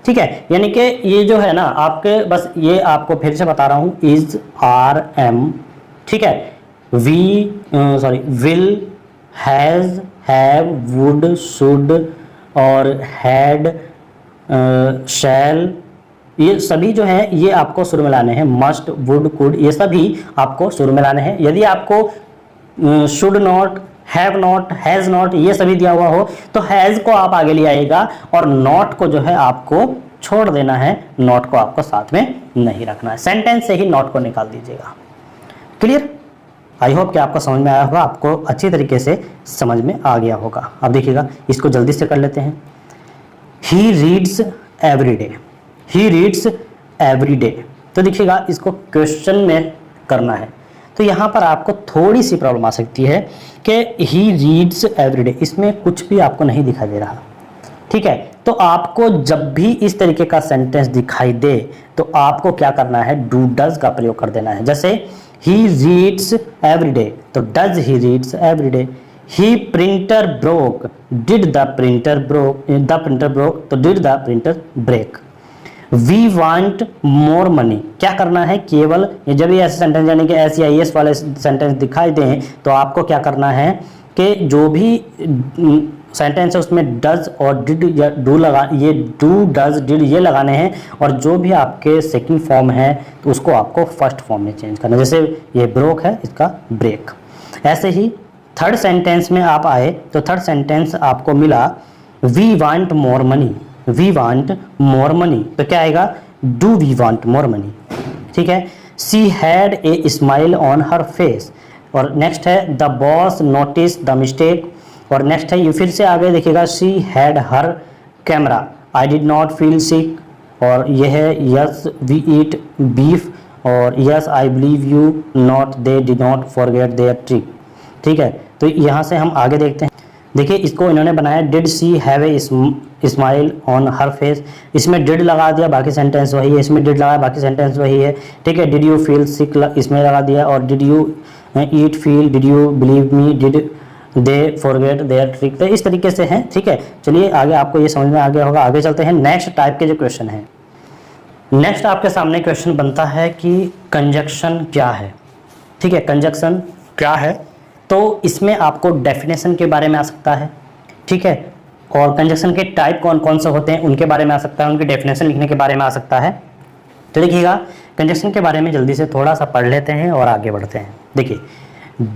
ठीक है, यानी कि ये जो है ना आपके, बस ये आपको फिर से बता रहा हूँ, इज आर एम, ठीक है, we sorry will has have would should और हैड शैल, ये सभी जो है ये आपको शुरू में लाने हैं, मस्ट वुड कुड ये सभी आपको शुरू में लाने हैं। यदि आपको should not have not has not ये सभी दिया हुआ हो तो हैज़ को आप आगे ले आइएगा और नॉट को जो है आपको छोड़ देना है, नॉट को आपको साथ में नहीं रखना है, सेंटेंस से ही नॉट को निकाल दीजिएगा। क्लियर, आई होप कि आपको समझ में आया होगा, आपको अच्छी तरीके से समझ में आ गया होगा। अब देखिएगा इसको जल्दी से कर लेते हैं। He reads every day, he reads every day, तो देखिएगा इसको क्वेश्चन में करना है, तो यहाँ पर आपको थोड़ी सी प्रॉब्लम आ सकती है कि ही रीड्स एवरीडे, इसमें कुछ भी आपको नहीं दिखाई दे रहा, ठीक है। तो आपको जब भी इस तरीके का सेंटेंस दिखाई दे तो आपको क्या करना है, डू डज का प्रयोग कर देना है। जैसे ही रीड्स एवरीडे, तो does he reads every day. He printer broke, did the printer broke, तो did the printer break. We want more money, क्या करना है, केवल जब ये ऐसे सेंटेंस यानी कि SEIS वाले सेंटेंस दिखाई दें तो आपको क्या करना है कि जो भी सेंटेंस है उसमें डज और डिड या डू लगा, ये डू डज डिड ये लगाने हैं, और जो भी आपके सेकंड फॉर्म है तो उसको आपको फर्स्ट फॉर्म में चेंज करना है। जैसे ये ब्रोक है, इसका ब्रेक। ऐसे ही थर्ड सेंटेंस में आप आए तो थर्ड सेंटेंस आपको मिला we want more money, we want more money, तो क्या आएगा, do we want more money, ठीक है। She had a smile on her face, और नेक्स्ट है the boss notice the mistake, और नेक्स्ट है ये फिर से आगे देखिएगा she had her camera, I did not feel sick, और ये है यस वी ईट बीफ, और yes I believe you not they did not forget their trick, ठीक है। तो यहाँ से हम आगे देखते हैं। देखिए इसको इन्होंने बनाया did she have a smile on her face, इसमें डिड लगा दिया, बाकी सेंटेंस वही है, इसमें डिड लगा, बाकी सेंटेंस वही है, ठीक है। डिड यू फील सिक इसमें लगा दिया, और did you eat feel, did you believe me, did they forget their trick, तो इस तरीके से हैं, ठीक है। चलिए आगे आपको ये समझ में आ गया होगा, आगे चलते हैं नेक्स्ट टाइप के जो क्वेश्चन हैं। नेक्स्ट आपके सामने क्वेश्चन बनता है कि कंजक्शन क्या है, ठीक है। कंजक्शन क्या है, तो इसमें आपको डेफिनेशन के बारे में आ सकता है, ठीक है, और कंजक्शन के टाइप कौन कौन से होते हैं उनके बारे में आ सकता है, उनकी डेफिनेशन लिखने के बारे में आ सकता है। तो देखिएगा कंजक्शन के बारे में जल्दी से थोड़ा सा पढ़ लेते हैं और आगे बढ़ते हैं। देखिए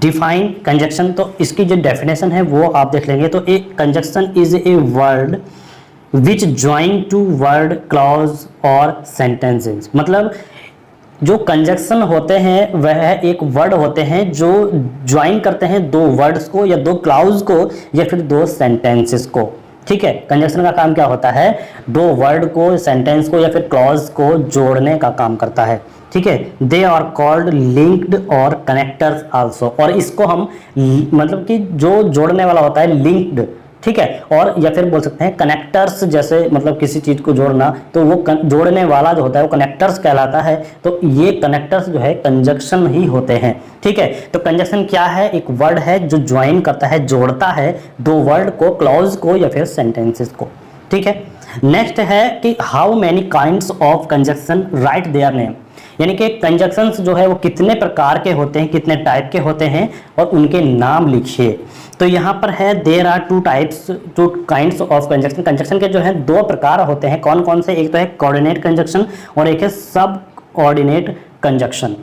डिफाइन कंजक्शन, तो इसकी जो डेफिनेशन है वो आप देख लेंगे। तो a conjunction is a word which join two word, clause और सेंटेंसेस, मतलब जो कंजक्शन होते हैं वह एक वर्ड होते हैं जो ज्वाइन करते हैं दो वर्ड्स को या दो क्लाउज को या फिर दो सेंटेंसेस को, ठीक है। कंजक्शन का काम क्या होता है, दो वर्ड को, सेंटेंस को या फिर क्लॉज को जोड़ने का काम करता है, ठीक है। दे आर कॉल्ड लिंक्ड और कनेक्टर्स आल्सो, और इसको हम मतलब कि जो जोड़ने वाला होता है लिंक्ड, ठीक है, और या फिर बोल सकते हैं कनेक्टर्स, जैसे मतलब किसी चीज को जोड़ना, तो वो जोड़ने वाला जो होता है वो कनेक्टर्स कहलाता है। तो ये कनेक्टर्स जो है कंजक्शन ही होते हैं, ठीक है। तो कंजक्शन क्या है, एक वर्ड है जो ज्वाइन करता है, जोड़ता है दो वर्ड को, क्लॉज को या फिर सेंटेंसेस को, ठीक है। नेक्स्ट है कि how many kinds of conjunction, right their name, यानी कि कंजक्शंस जो है वो कितने प्रकार के होते हैं, कितने टाइप के होते हैं और उनके नाम लिखिए। तो यहाँ पर है there are two kinds of conjunction, conjunction के जो है दो प्रकार होते हैं, कौन कौन से, एक तो है कोऑर्डिनेट कंजक्शन और एक है सब ऑर्डिनेट कंजक्शन,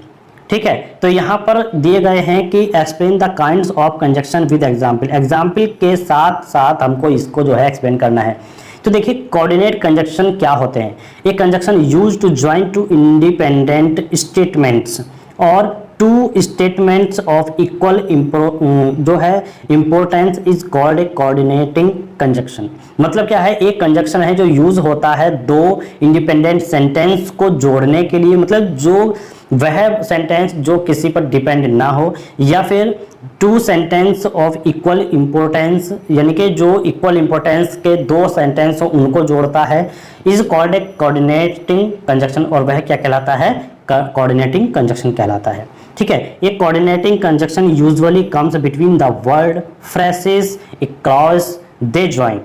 ठीक है। तो यहाँ पर दिए गए हैं कि explain the kinds of conjunction with example, example के साथ साथ हमको इसको जो है एक्सप्लेन करना है। तो देखिए कोऑर्डिनेट कंजक्शन क्या होते हैं, ये conjunction use to join two independent statements और टू स्टेटमेंट्स ऑफ इक्वल जो है importance is called a coordinating conjunction. मतलब क्या है, एक कंजक्शन है जो यूज होता है दो इंडिपेंडेंट सेंटेंस को जोड़ने के लिए, मतलब जो वह सेंटेंस जो किसी पर डिपेंड ना हो, या फिर two sentence of equal importance, यानी कि जो इक्वल इंपॉर्टेंस के दो सेंटेंस हो उनको जोड़ता है, is called a coordinating conjunction, और वह क्या कहलाता है, कोऑर्डिनेटिंग कंजक्शन कहलाता है, ठीक है। ये coordinating conjunction usually comes between the word, phrases, a clause, they join,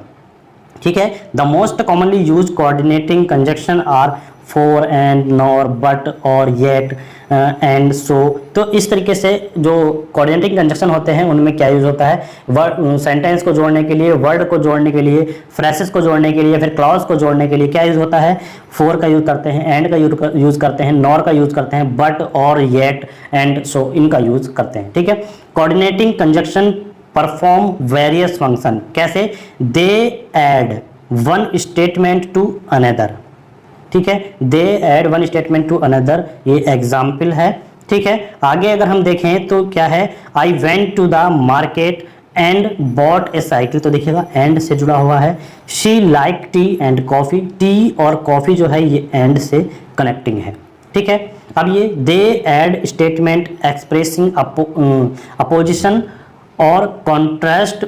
ठीक है। The most commonly use coordinating conjunction are for, and, nor, but, or, yet, and, so. तो इस तरीके से जो कोऑर्डिनेटिंग कंजक्शन होते हैं उनमें क्या यूज होता है, वर्ड सेंटेंस को जोड़ने के लिए, वर्ड को जोड़ने के लिए, फ्रेसेस को जोड़ने के लिए, फिर क्लॉज को जोड़ने के लिए क्या यूज होता है, फॉर का यूज करते हैं, एंड का यूज करते हैं, नॉर का यूज करते हैं, बट, और, येट, एंड, सो इनका यूज करते हैं, ठीक है। Coordinating conjunction perform various function, कैसे, they add one statement to another, ठीक है, they add one statement to another, ये एग्जाम्पल है, ठीक है। आगे अगर हम देखें तो क्या है, I went to the market and bought a cycle, तो देखिएगा एंड से जुड़ा हुआ है। She like tea and coffee, tea और कॉफी जो है ये एंड से कनेक्टिंग है, ठीक है। अब ये they add statement expressing opposition or contrast,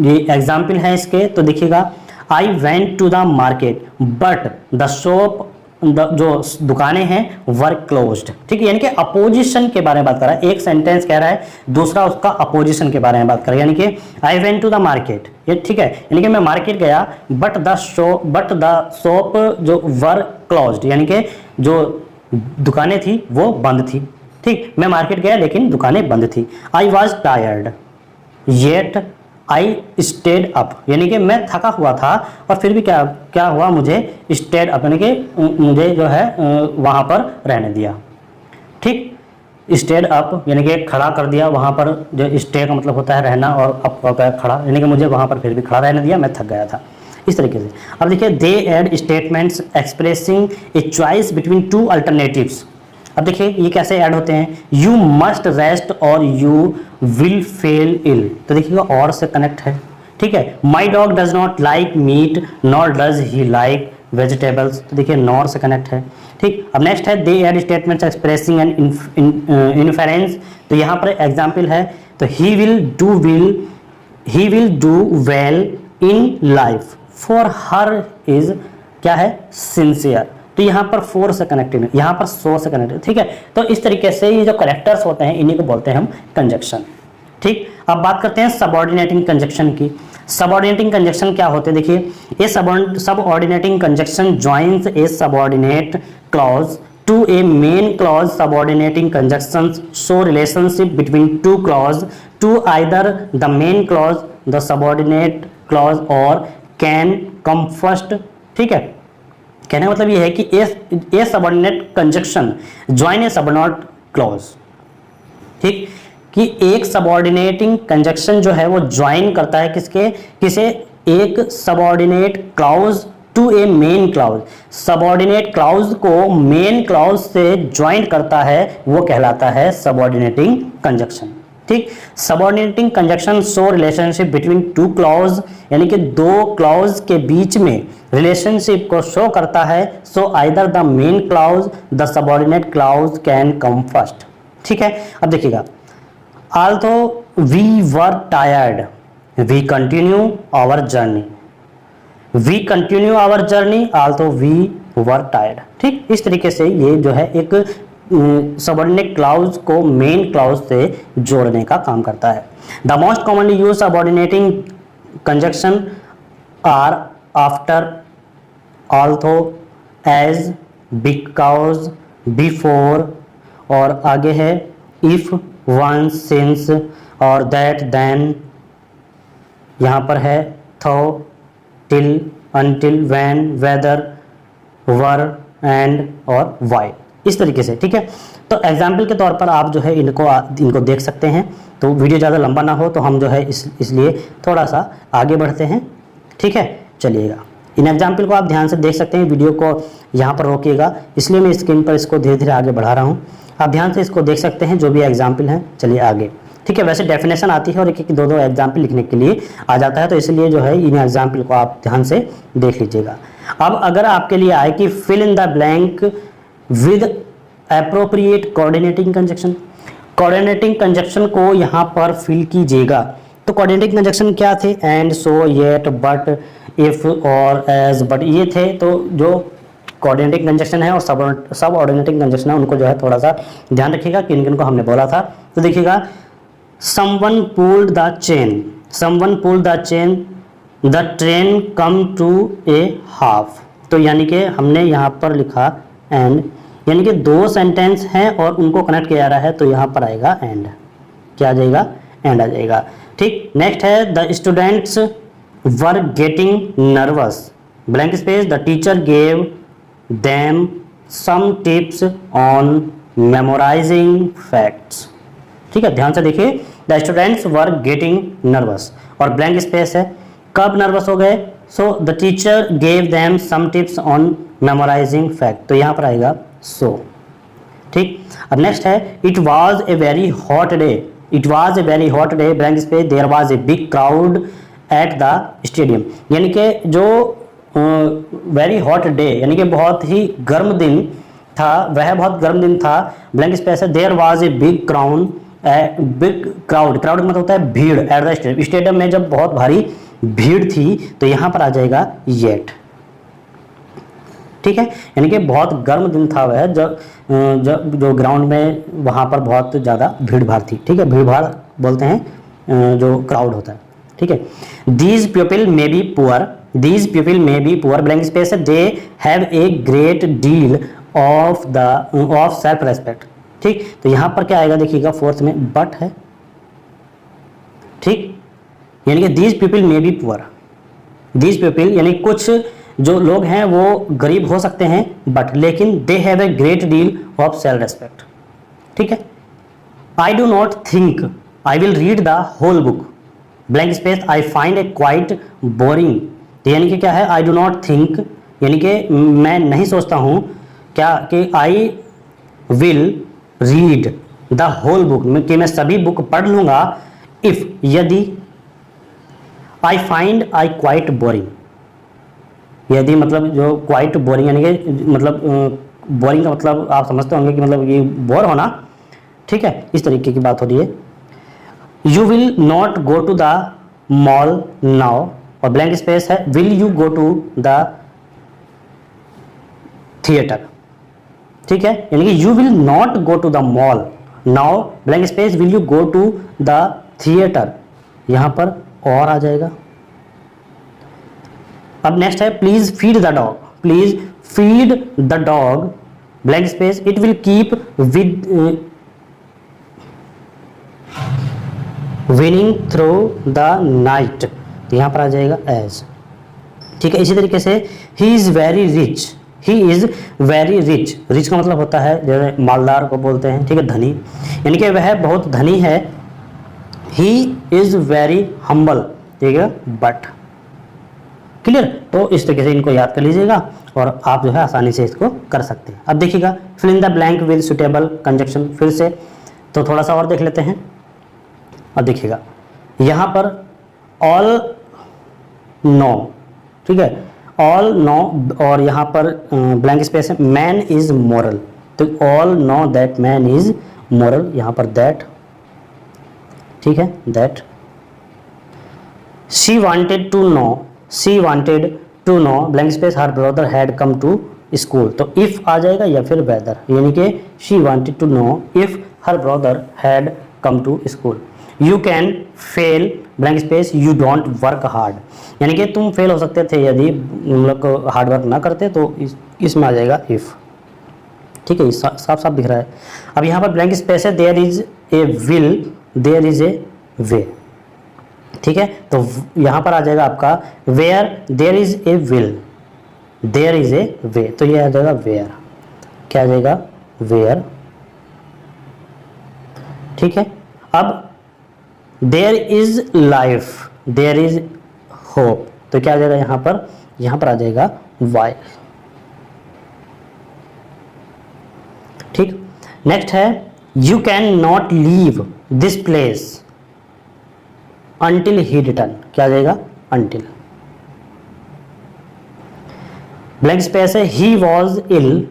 ये एग्जाम्पल है इसके। तो देखिएगा, I went to the market but the shop, जो दुकानें हैं वर क्लोज्ड। ठीक है, यानी कि अपोजिशन के बारे में बात कर रहा है। एक सेंटेंस कह रहा है, दूसरा उसका अपोजिशन के बारे में बात कर रहा है, यानी कि I went to the market, ये ठीक है, यानी कि मैं मार्केट गया बट द शॉप जो वर क्लोज्ड, यानी कि जो दुकानें थी वो बंद थी। ठीक, मैं मार्केट गया लेकिन दुकानें बंद थी। I was tired yet I stayed up, यानी कि मैं थका हुआ था और फिर भी क्या हुआ, मुझे स्टेड अप, यानी कि मुझे जो है वहाँ पर रहने दिया। ठीक, स्टेड अप यानी कि खड़ा कर दिया वहाँ पर, जो स्टे का मतलब होता है रहना और अप होता है खड़ा, यानी कि मुझे वहाँ पर फिर भी खड़ा रहने दिया, मैं थक गया था, इस तरीके से। अब देखिए, they add statements expressing a choice between two alternatives. अब देखिए ये कैसे ऐड होते हैं, you must rest or you will fail ill, तो देखिएगा और से कनेक्ट है। ठीक है, my dog does not like meat nor does he like vegetables, तो देखिए नॉर से कनेक्ट है। ठीक, अब नेक्स्ट है they add statements expressing an inference, तो यहाँ पर एग्जाम्पल है, तो he will do well in life for her is क्या है, सिंसियर, तो यहाँ पर फोर से कनेक्टेड, यहाँ पर सो से कनेक्टेड। ठीक है, तो इस तरीके से ये जो करेक्टर्स होते हैं इन्हीं को बोलते हैं हम कंजक्शन। ठीक, अब बात करते हैं सबऑर्डिनेटिंग कंजक्शन की। सबऑर्डिनेटिंग कंजक्शन क्या होते हैं, देखिए, ये subordinating conjunction joins a subordinate clause to a main clause. Subordinating conjunctions show relationship between two clause to either the main clause, the subordinate clause or can come first. ठीक है, कहने का मतलब ये है कि a subordinate conjunction join a subordinate clause. ठीक, कि एक सबऑर्डिनेटिंग कंजक्शन जो है वो ज्वाइन करता है किसे एक subordinate clause to a main clause, subordinate clause को मेन क्लॉज से ज्वाइन करता है, वो कहलाता है सबऑर्डिनेटिंग कंजक्शन। ठीक, subordinating conjunction show relationship between two clause, यानी कि दो क्लॉज के बीच में रिलेशनशिप को शो करता है। So either the main clause the subordinate clause can come first. ठीक है, अब देखिएगा, although we were tired we continue our journey, we continue our journey although we were tired। ठीक, इस तरीके से ये जो है एक सबऑर्डिनेट क्लॉज को मेन क्लॉज से जोड़ने का काम करता है। The most commonly use subordinating conjunction are after, although, as, because, before, और आगे है इफ, वंस, सिंस, और दैट, देन, यहाँ पर है though, till, until, when, whether, where, and और वाई, इस तरीके से। ठीक है, तो एग्जाम्पल के तौर पर आप जो है इनको देख सकते हैं। तो वीडियो ज़्यादा लंबा ना हो तो हम जो है इसलिए थोड़ा सा आगे बढ़ते हैं। ठीक है, चलिएगा, इन एग्जाम्पल को आप ध्यान से देख सकते हैं, वीडियो को यहाँ पर रोकिएगा, इसलिए मैं स्क्रीन पर इसको धीरे धीरे आगे बढ़ा रहा हूँ। आप ध्यान से इसको देख सकते हैं जो भी एग्जाम्पल हैं। चलिए आगे। ठीक है, वैसे डेफिनेशन आती है और एक दो एग्जाम्पल लिखने के लिए आ जाता है, तो इसलिए जो है इन एग्जाम्पल को आप ध्यान से देख लीजिएगा। अब अगर आपके लिए आए कि fill in the blank with appropriate coordinating conjunction, coordinating conjunction को यहाँ पर फिल कीजिएगा। तो कोऑर्डिनेटिंग कंजक्शन क्या थे, and, so, yet, but, if और एज, बट, ये थे। तो जो कोऑर्डिनेटिंग कंजक्शन है और सब ऑर्डिनेटिंग कंजक्शन है उनको जो है थोड़ा सा ध्यान रखिएगा किन किन को हमने बोला था। तो देखिएगा, someone pulled the chain, someone pulled the chain, the train come to a half. तो यानी कि हमने यहाँ पर लिखा एंड, यानी कि दो सेंटेंस हैं और उनको कनेक्ट किया जा रहा है, तो यहाँ पर आएगा एंड, क्या आ जाएगा, एंड आ जाएगा। ठीक, नेक्स्ट है the students were getting nervous, blank space, the teacher gave them some tips on memorizing facts। ठीक है, ध्यान से देखिए, the students were getting nervous और ब्लैंक स्पेस है, कब नर्वस हो गए, so the teacher gave them some tips on memorizing fact, तो यहाँ पर आएगा so। ठीक, अब नेक्स्ट है it was a very hot day, it was a very hot day, blank space, there was a big crowd at the stadium, यानी कि जो वेरी हॉट डे यानी कि बहुत ही गर्म दिन था, वह बहुत गर्म दिन था, ब्लैंक स्पेस है, there was a big crowd मतलब होता है भीड़, एट द स्टेडियम, स्टेडियम में जब बहुत भारी भीड़ थी, तो यहां पर आ जाएगा येट। ठीक है, यानी कि बहुत गर्म दिन था वह, जब जो ग्राउंड में वहां पर बहुत ज़्यादा भीड़ भाड़ थी। ठीक है, भीड़ भाड़ बोलते हैं जो क्राउड होता है। ठीक है, these people may be poor blank space है, they have a great deal of self respect. ठीक, तो यहां पर क्या आएगा देखिएगा, फोर्थ में बट है। ठीक, यानी कि these people may be poor, these people यानी कुछ जो लोग हैं वो गरीब हो सकते हैं, बट लेकिन they have a great deal of self respect. ठीक है, I do not think I will read the whole book blank space I find a quite boring. यानी कि क्या है, आई डू नॉट थिंक यानी कि मैं नहीं सोचता हूं क्या कि I will read the whole book, कि मैं सभी बुक पढ़ लूंगा, इफ यदि, I find I quite boring, यदि मतलब जो क्वाइट बोरिंग यानी कि मतलब बोरिंग का मतलब आप समझते होंगे कि मतलब ये बोर होना। ठीक है, इस तरीके की बात हो रही है। You will not go to the mall now, और ब्लैंक स्पेस है, will you go to the theatre. ठीक है, यानी कि you will not go to the mall now, blank space, will you go to the theatre, यहां पर और आ जाएगा। अब नेक्स्ट है, please feed the dog, please feed the dog blank space, it will keep winning through the night, यहां पर आ जाएगा एज। ठीक है, इसी तरीके से he is very rich, he is very rich, rich का मतलब होता है जैसे मालदार को बोलते हैं। ठीक है, धनी, यानी कि वह बहुत धनी है। ही इज वेरी हम्बल, ठीक है, बट। क्लियर, तो इस तरीके से इनको याद कर लीजिएगा और आप जो है आसानी से इसको कर सकते हैं। अब देखिएगा, fill in the blank with suitable conjunction, फिर से तो थोड़ा सा और देख लेते हैं। अब देखिएगा यहाँ पर ऑल नो, ठीक है, ऑल नो, और यहाँ पर ब्लैंक स्पेस है, मैन इज मोरल, तो all know that man is moral, यहाँ पर दैट। ठीक है, that. She wanted to know blank space her brother had come to school, तो इफ आ जाएगा या फिर वेदर, यानी कि she wanted to know if her brother had come to school. You can fail blank space you don't work hard, यानी कि तुम फेल हो सकते थे यदि मतलब हार्ड वर्क ना करते, तो इसमें आ जाएगा इफ। ठीक है, साफ साफ दिख रहा है। अब यहाँ पर ब्लैंक स्पेस है, there is a will, there is a way. ठीक है, तो यहाँ पर आ जाएगा आपका where there is a will, there is a way, तो ये आ जाएगा वेयर, क्या आ जाएगा वेयर। ठीक है, अब there is life, there is hope, तो क्या आ जाएगा यहाँ पर आ जाएगा वाई। ठीक, नेक्स्ट है, you can not leave this place until he return, क्या आ जाएगा until। ब्लैंक स्पेस है, he was ill,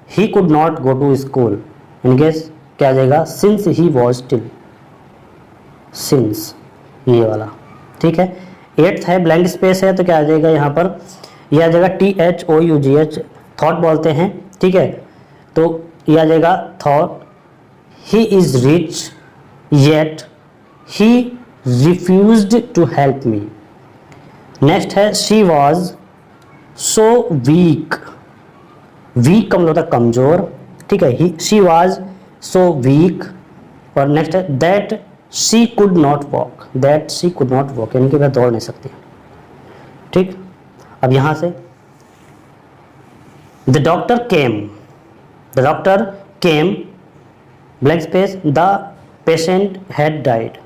he could not go to school, in case क्या आ जाएगा since he was ill, since, ये वाला। ठीक है, 8th है, ब्लैंक स्पेस है, तो क्या आ जाएगा यहाँ पर, ये आ जाएगा THOUGH, थॉट बोलते हैं। ठीक है, तो ये आ जाएगा thought. he is rich yet he refused to help me। Next है, she was so weak, weak का मतलब होता है कमजोर। ठीक है, she was so weak, और नेक्स्ट है, that she could not walk, that she could not walk, यानी कि वह दौड़ नहीं सकती। ठीक, अब यहाँ से the doctor came blank space the patient had died,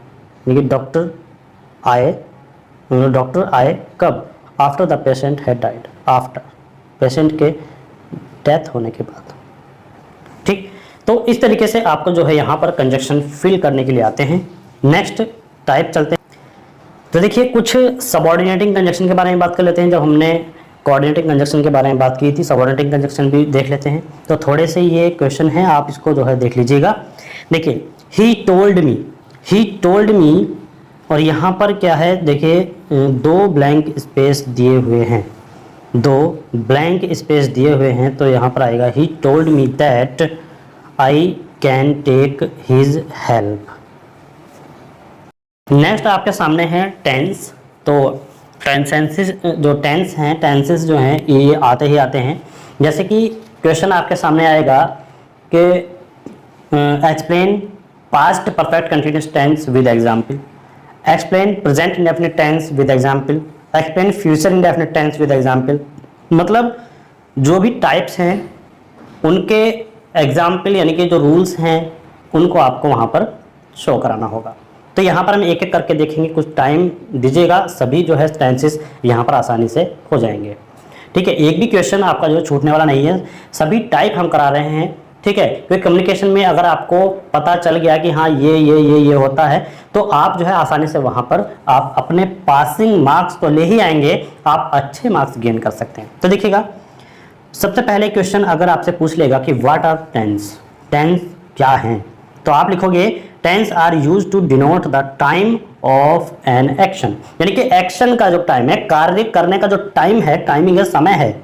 यानी कि डॉक्टर आए कब, after the patient had died, after patient के डेथ होने के बाद। ठीक, तो इस तरीके से आपको जो है यहाँ पर कंजक्शन फिल करने के लिए आते हैं। नेक्स्ट टाइप चलते हैं, तो देखिए कुछ सबऑर्डिनेटिंग कंजक्शन के बारे में बात कर लेते हैं। जब हमने कोऑर्डिनेटिंग कंजक्शन के बारे में बात की थी, सबऑर्डिनेटिंग कंजक्शन भी देख लेते हैं। तो थोड़े से ये क्वेश्चन हैं, आप इसको जो है देख लीजिएगा। देखिए ही टोल्ड मी और यहाँ पर क्या है, देखिए 2 ब्लैंक स्पेस दिए हुए हैं, 2 ब्लैंक स्पेस दिए हुए हैं, तो यहाँ पर आएगा he told me that I can take his help. Next आपके सामने है टेंस। तो टेंसेस जो टेंस हैं, टेंसेस जो हैं ये आते ही आते हैं। जैसे कि क्वेश्चन आपके सामने आएगा कि explain past perfect continuous tense with example, explain present indefinite tense with example, explain future indefinite tense with example. मतलब जो भी टाइप्स हैं उनके एग्जाम्पल यानी कि जो रूल्स हैं उनको आपको वहाँ पर शो कराना होगा। तो यहाँ पर हम एक एक करके देखेंगे, कुछ टाइम दीजिएगा, सभी जो है टेंसेस यहाँ पर आसानी से हो जाएंगे। ठीक है, एक भी क्वेश्चन आपका जो छूटने वाला नहीं है, सभी टाइप हम करा रहे हैं। ठीक है, क्योंकि कम्युनिकेशन में अगर आपको पता चल गया कि हाँ ये होता है, तो आप जो है आसानी से वहाँ पर आप अपने पासिंग मार्क्स तो ले ही आएंगे, आप अच्छे मार्क्स गेन कर सकते हैं। तो देखिएगा, सबसे पहले क्वेश्चन अगर आपसे पूछ लेगा कि व्हाट आर टेंस, टेंस क्या हैं, तो आप लिखोगे tense are use to denote the time of an action, यानी कि एक्शन का जो टाइम है, कार्य करने का जो टाइम है, टाइमिंग है, समय है,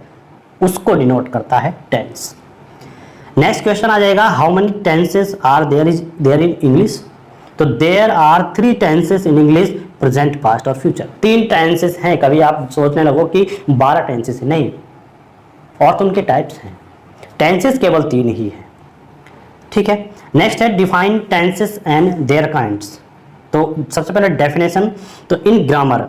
उसको डिनोट करता है टेंस। नेक्स्ट क्वेश्चन आ जाएगा, how many tenses are there in English. तो there are 3 tenses in English, present past और फ्यूचर। 3 टेंसेस हैं। कभी आप सोचने लगो कि 12 टेंसेस है, नहीं, और तो उनके टाइप्स हैं, टेंसेस केवल 3 ही है। ठीक है, नेक्स्ट है define tenses and their kinds. तो सबसे पहले डेफिनेशन, तो in grammar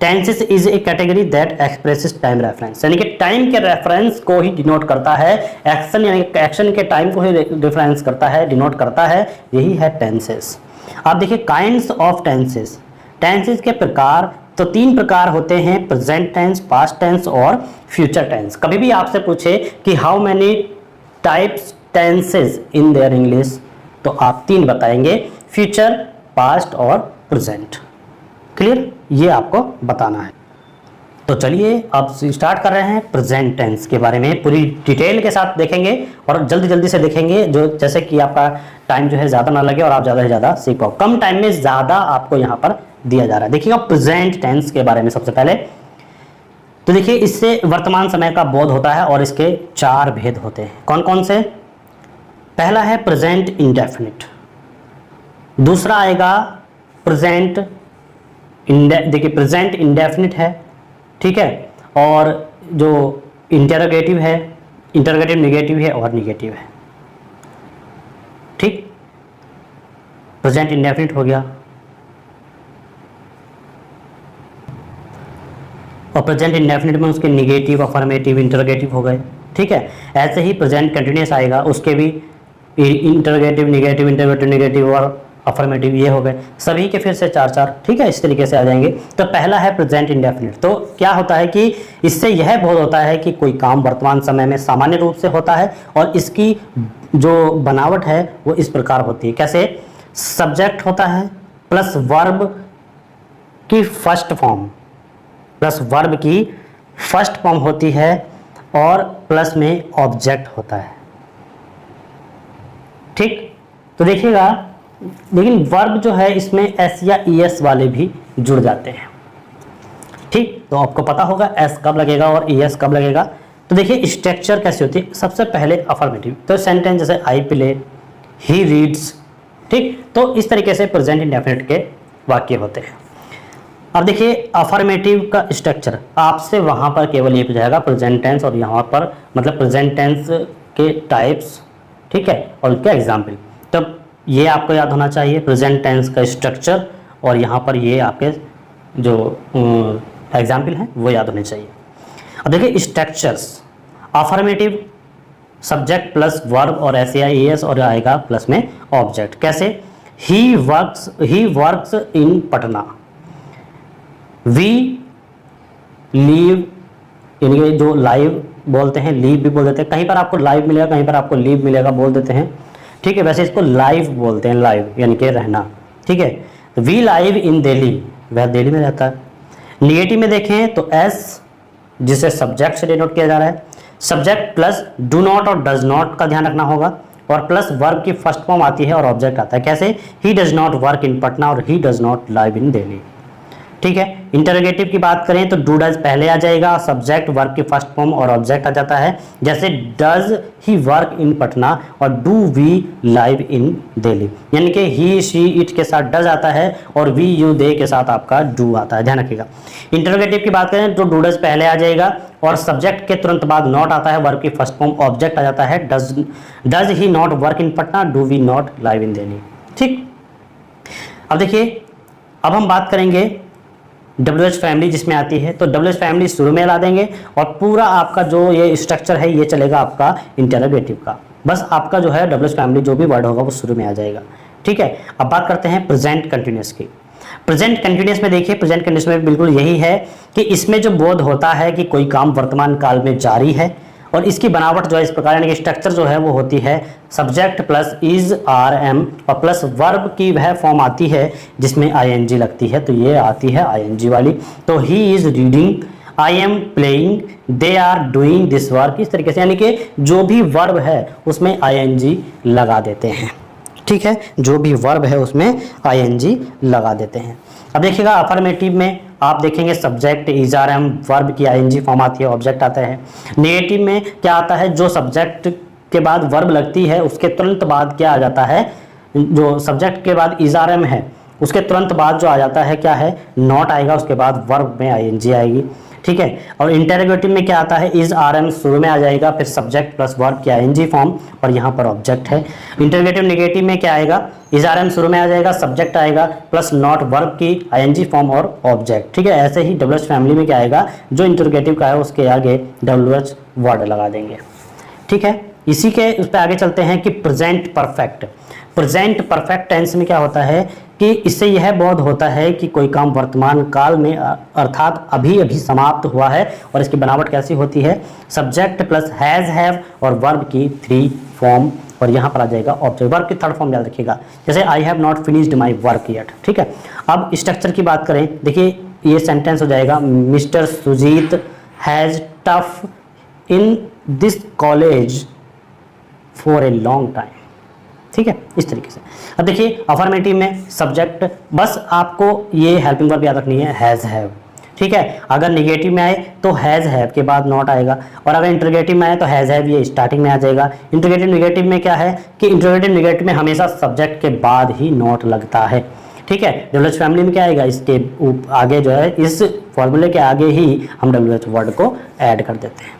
tenses is a category that expresses time reference, यानी कि टाइम के रेफरेंस को ही डिनोट करता है, एक्शन यानी एक्शन के टाइम को ही रेफरेंस करता है, डिनोट करता है, यही है टेंसेस। आप देखिए काइंड्स ऑफ टेंसेस, टेंसेस के प्रकार, तो 3 प्रकार होते हैं, प्रेजेंट टेंस, पास्ट टेंस और फ्यूचर टेंस। कभी भी आपसे पूछे कि how many types tenses in their English, तो आप 3 बताएंगे, फ्यूचर, पास्ट और प्रेजेंट। क्लियर, ये आपको बताना है। तो चलिए अब स्टार्ट कर रहे हैं प्रेजेंट टेंस के बारे में, पूरी डिटेल के साथ देखेंगे और जल्दी से देखेंगे, जो जैसे कि आपका टाइम जो है ज़्यादा ना लगे और आप ज़्यादा से ज़्यादा सीख पाओ। कम टाइम में ज़्यादा आपको यहाँ पर दिया जा रहा है। देखिएगा प्रेजेंट टेंस के बारे में सबसे पहले, तो देखिए इससे वर्तमान समय का बोध होता है और इसके 4 भेद होते हैं। कौन कौन से? पहला है प्रेजेंट इंडेफिनिट, दूसरा आएगा प्रेजेंट देखिए प्रेजेंट इंडेफिनिट है, ठीक है, और जो इंटरोगेटिव है, इंटरोगेटिव नेगेटिव है और नेगेटिव है। ठीक, प्रेजेंट इंडेफिनिट हो गया, और प्रेजेंट इंडेफिनिट में उसके नेगेटिव, अफर्मेटिव, इंटरोगेटिव हो गए। ठीक है, ऐसे ही प्रेजेंट कंटिन्यूअस आएगा, उसके भी इंटरोगेटिव, नेगेटिव, इंटरोगेटिव, नेगेटिव और अफर्मेटिव, ये हो गए सभी के फिर से 4-4। ठीक है, इस तरीके से आ जाएंगे। तो पहला है प्रेजेंट इंडेफिनिट। तो क्या होता है कि इससे यह बोध होता है कि कोई काम वर्तमान समय में सामान्य रूप से होता है और इसकी जो बनावट है वो इस प्रकार होती है। कैसे? सब्जेक्ट होता है प्लस वर्ब की फर्स्ट फॉर्म, प्लस वर्ब की फर्स्ट फॉर्म होती है और प्लस में ऑब्जेक्ट होता है। ठीक, तो देखिएगा, लेकिन वर्ब जो है इसमें एस या ईएस वाले भी जुड़ जाते हैं। ठीक, तो आपको पता होगा एस कब लगेगा और ईएस कब लगेगा। तो देखिए स्ट्रक्चर कैसी होती है, सबसे पहले अफर्मेटिव, तो सेंटेंस जैसे आई प्ले, ही रीड्स। ठीक, तो इस तरीके से प्रेजेंट इंडेफिनिट के वाक्य होते हैं। अब देखिए अफर्मेटिव का स्ट्रक्चर आपसे वहाँ पर केवल ये पूछाएगा प्रेजेंट टेंस, और यहाँ पर मतलब प्रेजेंट टेंस के टाइप्स, ठीक है, और उनके एग्जाम्पल। तब ये आपको याद होना चाहिए, प्रेजेंट टेंस का स्ट्रक्चर, और यहाँ पर ये आपके जो एग्जाम्पल हैं वो याद होने चाहिए। अब देखिए structures, affirmative subject plus verb और एस या एस और आएगा प्लस में ऑब्जेक्ट। कैसे? He works in Patna, we live, यानी कि जो लाइव बोलते हैं, लीव भी बोल देते हैं, कहीं पर आपको लाइव मिलेगा, कहीं पर आपको लीव मिलेगा, बोल देते हैं। ठीक है, वैसे इसको लाइव बोलते हैं, लाइव यानी कि रहना। ठीक है, वी लाइव इन दिल्ली, वह दिल्ली में रहता है। निगेटिव में देखें तो एस जिसे सब्जेक्ट से डिनोट किया जा रहा है। सब्जेक्ट प्लस डू नॉट और डज नॉट का ध्यान रखना होगा, और प्लस वर्ब की फर्स्ट फॉर्म आती है और ऑब्जेक्ट आता है। कैसे? He does not work in Patna और he does not live in Delhi. ठीक है। इंटरोगेटिव की बात करें तो डू डज पहले आ जाएगा, सब्जेक्ट वर्ब की फर्स्ट फॉर्म और ऑब्जेक्ट आ जाता है। जैसे does he work in Patna और do we live in Delhi, यानी कि ही शी इट के साथ डज आता है और वी यू दे के साथ आपका डू आता है, ध्यान रखिएगा। इंटरोगेटिव की बात करें तो डू डज पहले आ जाएगा और सब्जेक्ट के तुरंत बाद नॉट आता है, वर्ब की फर्स्ट फॉर्म ऑब्जेक्ट आ जाता है। Does he not work in Patna, do we not live in Delhi. ठीक। अब देखिए, अब हम बात करेंगे WH फैमिली जिसमें आती है, तो WH फैमिली शुरू में ला देंगे और पूरा आपका जो ये स्ट्रक्चर है ये चलेगा आपका इंटरोगेटिव का। बस आपका जो है WH फैमिली जो भी वर्ड होगा वो शुरू में आ जाएगा। ठीक है। अब बात करते हैं प्रेजेंट कंटिन्यूअस की। प्रेजेंट कंटिन्यूअस में देखिए, प्रेजेंट कंटिन्यूअस में बिल्कुल यही है कि इसमें जो बोध होता है कि कोई काम वर्तमान काल में जारी है, और इसकी बनावट जो है इस प्रकार, यानी कि स्ट्रक्चर जो है वो होती है subject plus is are am और प्लस वर्ब की वह फॉर्म आती है जिसमें आईएनजी लगती है, तो ये आती है आईएनजी वाली। तो he is reading, I am playing, they are doing this work, इस तरीके से, यानी कि जो भी वर्ब है उसमें आईएनजी लगा देते हैं। ठीक है, जो भी वर्ब है उसमें आईएनजी लगा देते हैं। अब देखिएगा अफर्मेटिव में आप देखेंगे subject is are am, verb की आईएनजी फॉर्म आती है, ऑब्जेक्ट आता है। नेगेटिव में क्या आता है, जो सब्जेक्ट के बाद वर्ब लगती है उसके तुरंत बाद क्या आ जाता है, जो सब्जेक्ट के बाद इज आर एम है उसके तुरंत बाद जो आ जाता है क्या है, नॉट आएगा, उसके बाद वर्ब में आईएनजी आएगी। ठीक है। और इंटरोगेटिव में क्या आता है, इज आर एम शुरू में आ जाएगा, फिर सब्जेक्ट प्लस वर्ब की आईएनजी फॉर्म और यहाँ पर ऑब्जेक्ट है। इंटरोगेटिव नेगेटिव में क्या आएगा, इज आर एम शुरू में आ जाएगा, सब्जेक्ट आएगा प्लस नॉट वर्ब की आईएनजी फॉर्म और ऑब्जेक्ट। ठीक है। ऐसे ही WH फैमिली में क्या आएगा, जो इंटरोगेटिव का है उसके आगे WH वर्ड लगा देंगे। ठीक है। इसी के उस पर आगे चलते हैं कि present perfect. Present perfect tense में क्या होता है कि इससे यह बोध होता है कि कोई काम वर्तमान काल में अर्थात अभी अभी समाप्त हुआ है, और इसकी बनावट कैसी होती है, सब्जेक्ट प्लस हैज हैव और वर्ब की 3 फॉर्म, और यहाँ पर आ जाएगा ऑब्जेक्ट। वर्ब की 3rd फॉर्म याद रखिएगा, जैसे I have not finished my work yet. ठीक है। अब स्ट्रक्चर की बात करें, देखिए ये सेंटेंस हो जाएगा, mister Sujit has taught in this college for a long time. ठीक है, इस तरीके से। अब देखिए अफर्मेटिव में सब्जेक्ट, बस आपको ये हेल्पिंग वर्ब याद रखनी है, हैज हैव। ठीक है। अगर निगेटिव में आए तो हैज हैव के बाद नॉट आएगा, और अगर इंटरोगेटिव में आए तो हैज हैव ये स्टार्टिंग में आ जाएगा। इंटरोगेटिव निगेटिव में क्या है कि इंटरोगेटिव निगेटिव में हमेशा सब्जेक्ट के बाद ही नॉट लगता है। ठीक है। WH फैमिली में क्या आएगा, इसके आगे जो है, इस फॉर्मूले के आगे ही हम WH वर्ड को ऐड कर देते हैं।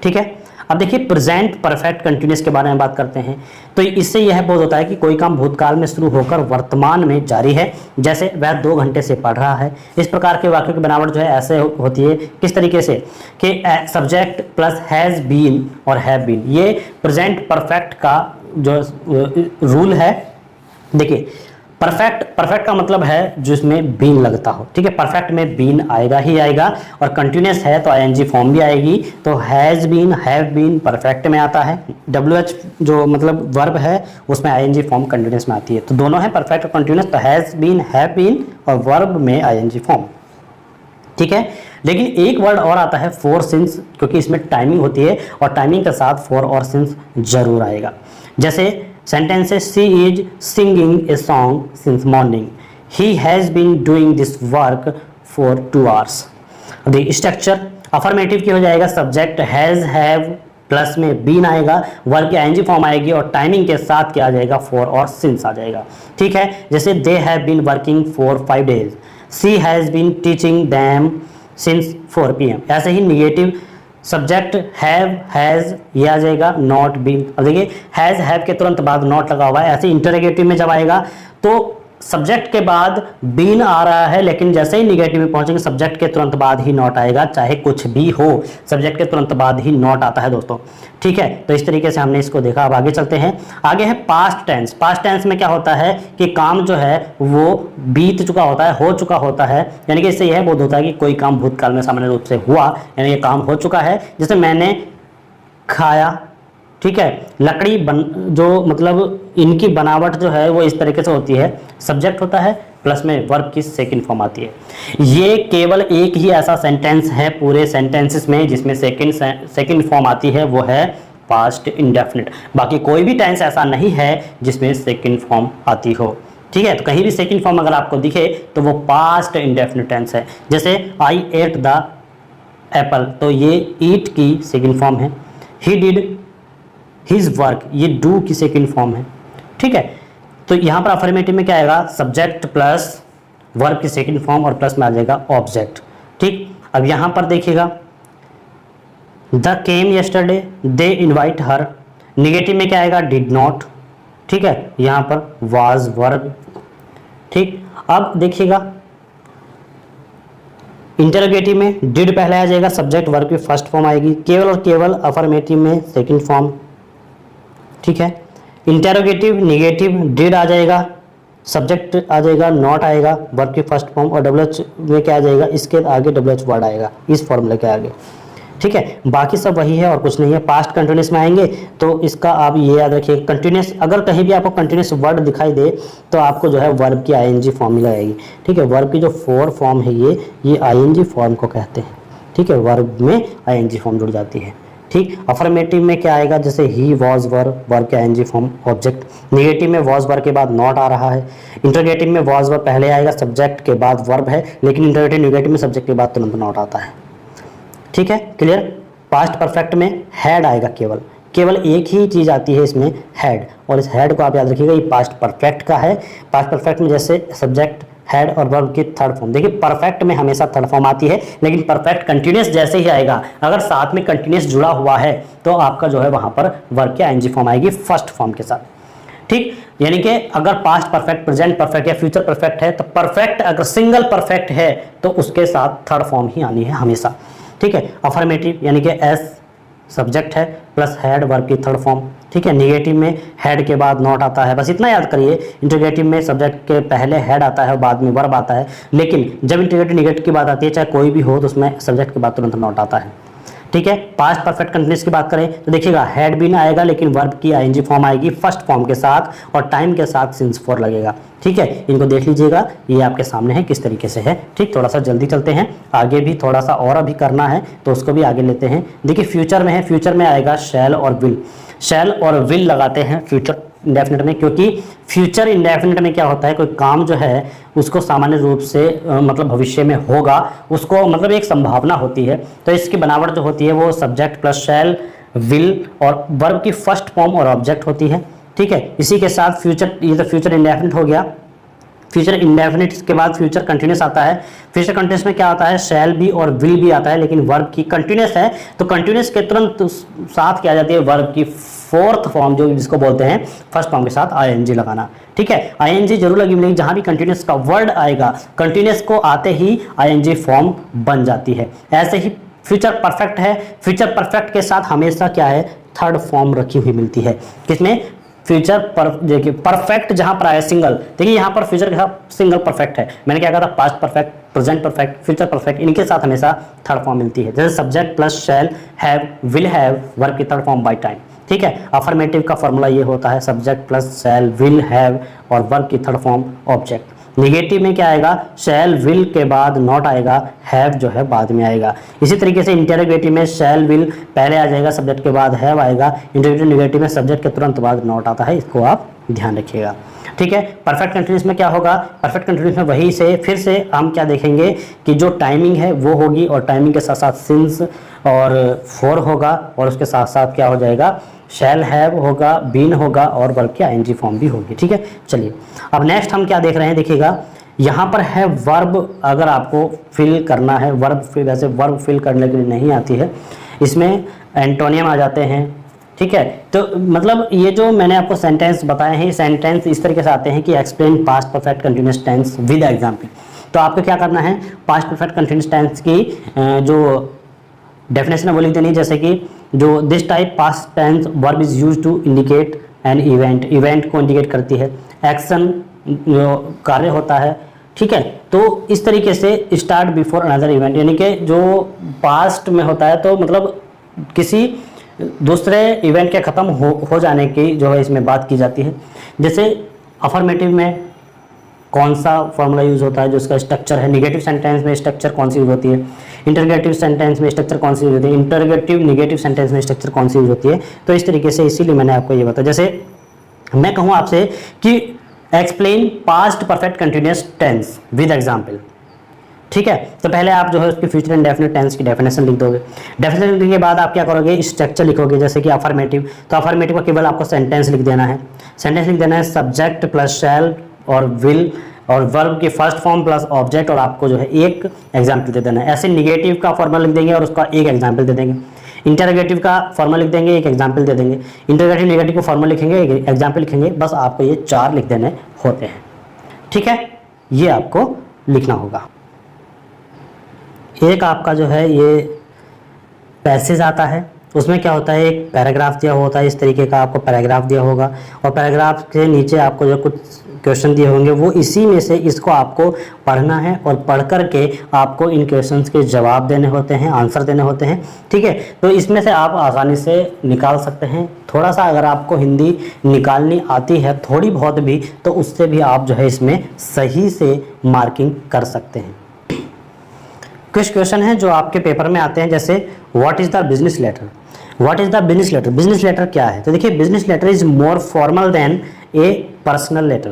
ठीक है। अब देखिए प्रेजेंट परफेक्ट कंटिन्यूअस के बारे में बात करते हैं, तो इससे यह बोध होता है कि कोई काम भूतकाल में शुरू होकर वर्तमान में जारी है, जैसे वह 2 घंटे से पढ़ रहा है। इस प्रकार के वाक्यों की बनावट जो है ऐसे होती है, किस तरीके से कि सब्जेक्ट प्लस हैज बीन और हैव बीन, ये प्रेजेंट परफेक्ट का जो रूल है। देखिए परफेक्ट का मतलब है जिसमें बीन लगता हो। ठीक है। परफेक्ट में बीन आएगा ही आएगा, और कंटिन्यूअस है तो आईएनजी फॉर्म भी आएगी, तो has been have been perfect में आता है। WH जो मतलब वर्ब है उसमें आईएनजी फॉर्म कंटिन्यूअस में आती है, तो दोनों है परफेक्ट और कंटिन्यूअस, तो हैज बीन हैव बीन और वर्ब में आईएनजी फॉर्म। ठीक है। लेकिन एक वर्ड और आता है फॉर सिंस, क्योंकि इसमें टाइमिंग होती है और टाइमिंग के साथ फॉर और सिंस जरूर आएगा। जैसे सेंटेंस है, she is singing a song since morning, he has been doing this work for 2 hours। देखिए स्ट्रक्चर अफर्मेटिव की हो जाएगा, सब्जेक्ट हैज हैव प्लस में बीन आएगा, वर्ब की आईएनजी फॉर्म आएगी, और टाइमिंग के साथ क्या आ जाएगा, फॉर और सिंस आ जाएगा। ठीक है। जैसे they have been working for 5 days, she has been teaching them since 4 PM। ऐसे ही निगेटिव सब्जेक्ट हैव हैज ये आ जाएगा, नॉट बीन। अब देखिए हैज हैव के तुरंत बाद नॉट लगा हुआ है। ऐसे इंटरोगेटिव में जब आएगा तो सब्जेक्ट के बाद बीन आ रहा है, लेकिन जैसे ही निगेटिव में पहुंचेंगे सब्जेक्ट के तुरंत बाद ही नॉट आएगा, चाहे कुछ भी हो सब्जेक्ट के तुरंत बाद ही नॉट आता है दोस्तों। ठीक है। तो इस तरीके से हमने इसको देखा। अब आगे चलते हैं। आगे है पास्ट टेंस। पास्ट टेंस में क्या होता है कि काम जो है वो बीत चुका होता है, हो चुका होता है, यानी कि इससे यह बोध होता है कि कोई काम भूतकाल में सामान्य रूप से हुआ, यानी कि काम हो चुका है। जैसे मैंने खाया, ठीक है। लकड़ी जो मतलब इनकी बनावट जो है वो इस तरीके से होती है, सब्जेक्ट होता है प्लस में वर्ब की सेकंड फॉर्म आती है। ये केवल एक ही ऐसा सेंटेंस है पूरे सेंटेंसेस में जिसमें सेकंड फॉर्म आती है, वो है पास्ट इंडेफिनिट। बाकी कोई भी टेंस ऐसा नहीं है जिसमें सेकंड फॉर्म आती हो, ठीक है। तो कहीं भी सेकंड फॉर्म अगर आपको दिखे तो वो पास्ट इंडेफिनिट टेंस है। जैसे आई एट द एप्पल, तो ये ईट की सेकंड फॉर्म है। ही डिड हिज वर्क, ये डू की सेकंड फॉर्म है, ठीक है। तो यहाँ पर अफर्मेटिव में क्या आएगा, सब्जेक्ट प्लस वर्ब की सेकंड फॉर्म और प्लस में आ जाएगा ऑब्जेक्ट, ठीक। अब यहाँ पर देखिएगा, the came yesterday, they invite her, negative में क्या आएगा, डिड नॉट, ठीक है। यहाँ पर वाज वर्ब, ठीक। अब देखिएगा इंटरोगेटिव में डिड पहले आ जाएगा, सब्जेक्ट वर्ब की फर्स्ट फॉर्म आएगी, केवल और केवल अफर्मेटिव में सेकंड फॉर्म, ठीक है। इंटरोगेटिव निगेटिव डिड आ जाएगा, सब्जेक्ट आ जाएगा, नॉट आएगा, वर्ब की फर्स्ट फॉर्म, और डब्ल्यू एच में क्या आ जाएगा, इसके आगे डब्ल्यू एच वर्ड आएगा इस फॉर्मूले के आगे, ठीक है। बाकी सब वही है और कुछ नहीं है। पास्ट कंटिन्यूस में आएंगे तो इसका आप ये याद रखिए, कंटिन्यूस अगर कहीं भी आपको कंटिन्यूस वर्ड दिखाई दे तो आपको जो है वर्ब की आईएनजी फॉर्म मिल आएगी, ठीक है। वर्ब की जो 4 फॉर्म है ये आईएनजी फॉर्म को कहते हैं, ठीक है। वर्ब में आईएनजी फॉर्म जुड़ जाती है, ठीक। अफर्मेटिव में क्या आएगा, जैसे ही वॉज वर्ब, वर्ब के आईएनजी फॉर्म ऑब्जेक्ट। निगेटिव में वॉज वर्ब के बाद नॉट आ रहा है। इंटरोगेटिव में वॉज वर्ब पहले आएगा, सब्जेक्ट के बाद वर्ब है, लेकिन इंटरोगेटिव निगेटिव में सब्जेक्ट के बाद तुरंत नॉट आता है, ठीक है, क्लियर। पास्ट परफेक्ट में हैड आएगा, केवल एक ही चीज़ आती है इसमें, हैड, और इस हैड को आप याद रखिएगा, ये पास्ट परफेक्ट का है। पास्ट परफेक्ट में जैसे सब्जेक्ट हैड और वर्ब की थर्ड फॉर्म, देखिए परफेक्ट में हमेशा थर्ड फॉर्म आती है, लेकिन परफेक्ट कंटिन्यूस जैसे ही आएगा, अगर साथ में कंटिन्यूस जुड़ा हुआ है तो आपका जो है वहाँ पर वर्ब की आईएनजी फॉर्म आएगी फर्स्ट फॉर्म के साथ, ठीक। यानी कि अगर पास्ट परफेक्ट, प्रेजेंट परफेक्ट या फ्यूचर परफेक्ट है तो परफेक्ट अगर सिंगल परफेक्ट है तो उसके साथ थर्ड फॉर्म ही आनी है हमेशा, ठीक है। अफर्मेटिव यानी कि एस सब्जेक्ट है प्लस हैड वर्ब की थर्ड फॉर्म, ठीक है। निगेटिव में हैड के बाद नॉट आता है, बस इतना याद करिए। इंटीग्रेटिव में सब्जेक्ट के पहले हैड आता है और बाद में वर्ब आता है, लेकिन जब इंटीग्रेटिव निगेटिव की बात आती है, चाहे कोई भी हो, तो उसमें सब्जेक्ट के बाद तुरंत नॉट आता है, ठीक है। पास्ट परफेक्ट कंटिन्यूस की बात करें तो देखिएगा हैड भी ना आएगा, लेकिन वर्ब की आईएनजी फॉर्म आएगी फर्स्ट फॉर्म के साथ, और टाइम के साथ सिंस फॉर लगेगा, ठीक है। इनको देख लीजिएगा, ये आपके सामने है किस तरीके से है, ठीक। थोड़ा सा जल्दी चलते हैं, आगे भी थोड़ा सा और अभी करना है तो उसको भी आगे लेते हैं। देखिए फ्यूचर में है, फ्यूचर में आएगा शैल और विल। शैल और विल लगाते हैं फ्यूचर इंडेफिनिट में, क्योंकि फ्यूचर इंडेफिनिट में क्या होता है, कोई काम जो है उसको सामान्य रूप से मतलब भविष्य में होगा, उसको मतलब एक संभावना होती है, तो इसकी बनावट जो होती है वो सब्जेक्ट प्लस शैल विल और वर्ब की फर्स्ट फॉर्म और ऑब्जेक्ट होती है, ठीक है। इसी के साथ फ्यूचर, ये तो फ्यूचर इंडेफिनिट हो गया। फ्यूचर इंडेफिनिट के बाद फ्यूचर कंटिन्यूस आता है। फ्यूचर कंटिन्यूस में क्या आता है, शैल भी और विल भी आता है, लेकिन वर्ब की कंटिन्यूस है तो कंटिन्यूस के तुरंत साथ क्या आ जाती है, वर्ब की फोर्थ फॉर्म जो जिसको बोलते हैं फर्स्ट फॉर्म के साथ आईएनजी लगाना, ठीक है। आईएनजी जरूर लगी मिलेगी, जहां भी कंटिन्यूस का वर्ड आएगा कंटिन्यूस को आते ही आईएनजी फॉर्म बन जाती है। ऐसे ही फ्यूचर परफेक्ट है, फ्यूचर परफेक्ट के साथ हमेशा क्या है, थर्ड फॉर्म रखी हुई मिलती है, किसमें, फ्यूचर पर। देखिए परफेक्ट जहां पर आया सिंगल, देखिए यहाँ पर फ्यूचर के साथ सिंगल परफेक्ट है, मैंने क्या कहा था, past perfect, present perfect, future perfect, इनके साथ हमेशा थर्ड फॉर्म मिलती है। जैसे subject plus shall have will have, verb की थर्ड फॉर्म बाय टाइम, ठीक है। अफर्मेटिव का फॉर्मूला ये होता है, subject plus shell will have और वर्ब की थर्ड फॉर्म ऑब्जेक्ट। निगेटिव में क्या आएगा, शैल विल के बाद नॉट आएगा, हैव जो है बाद में आएगा। इसी तरीके से इंटरोगेटिव में शैल विल पहले आ जाएगा, सब्जेक्ट के बाद हैव आएगा। इंटरोगेटिव निगेटिव में सब्जेक्ट के तुरंत बाद नॉट आता है, इसको आप ध्यान रखिएगा, ठीक है। परफेक्ट कंटिन्यूस में क्या होगा, परफेक्ट कंटिन्यूस में वही से फिर से हम क्या देखेंगे कि जो टाइमिंग है वो होगी, और टाइमिंग के साथ साथ सिंस और फॉर होगा, और उसके साथ साथ क्या हो जाएगा, शैल हैव होगा, बीन होगा, और वर्ब की आईएनजी फॉर्म भी होगी, ठीक है। चलिए अब नेक्स्ट हम क्या देख रहे हैं, देखिएगा यहाँ पर है वर्ब, अगर आपको फिल करना है वर्ब फिल, वैसे वर्ब फिल करने के लिए नहीं आती है, इसमें एंटोनियम आ जाते हैं, ठीक है। तो मतलब ये जो मैंने आपको सेंटेंस बताए हैं, सेंटेंस इस तरीके से आते हैं कि explain past perfect continuous tense with example. तो आपको क्या करना है, पास्ट परफेक्ट कंटिन्यूअस टेंस की जो डेफिनेशन है वो लिख देनी, जैसे कि जो this type past tense verb is used to indicate an event, event को इंडिकेट करती है, एक्शन जो कार्य होता है, ठीक है। तो इस तरीके से स्टार्ट बिफोर अनदर इवेंट, यानी कि जो पास्ट में होता है तो मतलब किसी दूसरे इवेंट के ख़त्म हो जाने की जो है इसमें बात की जाती है। जैसे अफर्मेटिव में कौन सा फॉर्मूला यूज़ होता है जो उसका स्ट्रक्चर है, निगेटिव सेंटेंस में स्ट्रक्चर कौन सी यूज़ होती है, इंटरगेटिव सेंटेंस में स्ट्रक्चर कौन सी यूज़ होती है, इंटरगेटिव निगेटिव सेंटेंस में स्ट्रक्चर कौन सी यूज़ होती है। तो इस तरीके से इसीलिए मैंने आपको ये बताया। जैसे मैं कहूँ आपसे कि explain past perfect continuous tense with example, ठीक है, तो पहले आप जो है उसकी फ्यूचर इंडेफिनिट टेंस की डेफिनेशन लिख दोगे। डेफिनेशन लिखने के बाद आप क्या करोगे, स्ट्रक्चर लिखोगे। जैसे कि अफर्मेटिव, तो अफर्मेटिव का केवल आपको सेंटेंस लिख देना है। सेंटेंस लिख देना है सब्जेक्ट प्लस शैल और विल और वर्ब की फर्स्ट फॉर्म प्लस ऑब्जेक्ट, और आपको जो है एक एग्जाम्पल दे देना है। ऐसे निगेटिव का फॉर्मूला लिख देंगे और उसका एक एग्जाम्पल दे देंगे। इंटरगेटिव का फॉर्मूला लिख देंगे, एक एग्जाम्पल दे देंगे। इंटरगेटिव निगेटिव का फॉर्मूला लिखेंगे, एक एग्जाम्पल लिखेंगे। बस आपको ये 4 लिख देने होते हैं, ठीक है, ये आपको लिखना होगा। एक आपका जो है ये पैसेज आता है, उसमें क्या होता है, एक पैराग्राफ दिया होता है, इस तरीके का आपको पैराग्राफ दिया होगा और पैराग्राफ के नीचे आपको जो कुछ क्वेश्चन दिए होंगे वो इसी में से इसको आपको पढ़ना है और पढ़ कर के आपको इन क्वेश्चंस के जवाब देने होते हैं, आंसर देने होते हैं, ठीक है। तो इसमें से आप आसानी से निकाल सकते हैं। थोड़ा सा अगर आपको हिंदी निकालनी आती है थोड़ी बहुत भी, तो उससे भी आप जो है इसमें सही से मार्किंग कर सकते हैं। कुछ क्वेश्चन है जो आपके पेपर में आते हैं, जैसे what is the business letter. What is the business letter, business letter क्या है। तो देखिए business letter is more formal than a personal letter,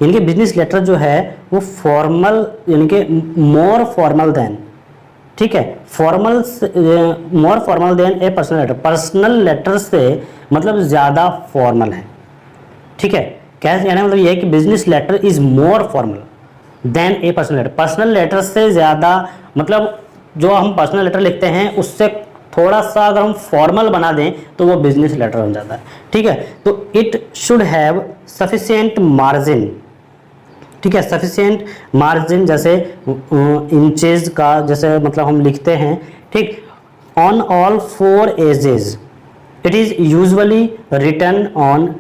यानी कि बिजनेस लेटर जो है वो फॉर्मल यानी कि मोर फॉर्मल देन, ठीक है, formal more formal than a personal letter. Personal letter से मतलब ज़्यादा फॉर्मल है, ठीक है। क्या कहना मतलब ये है कि business letter is more formal than a personal letter. Personal letter से ज़्यादा मतलब जो हम पर्सनल लेटर लिखते हैं उससे थोड़ा सा अगर हम फॉर्मल बना दें तो वो बिजनेस लेटर बन जाता है, ठीक है। तो it should have sufficient margin, ठीक है, सफिशिएंट मार्जिन जैसे इंचेस का जैसे मतलब हम लिखते हैं, ठीक, on all 4 edges. It is usually written on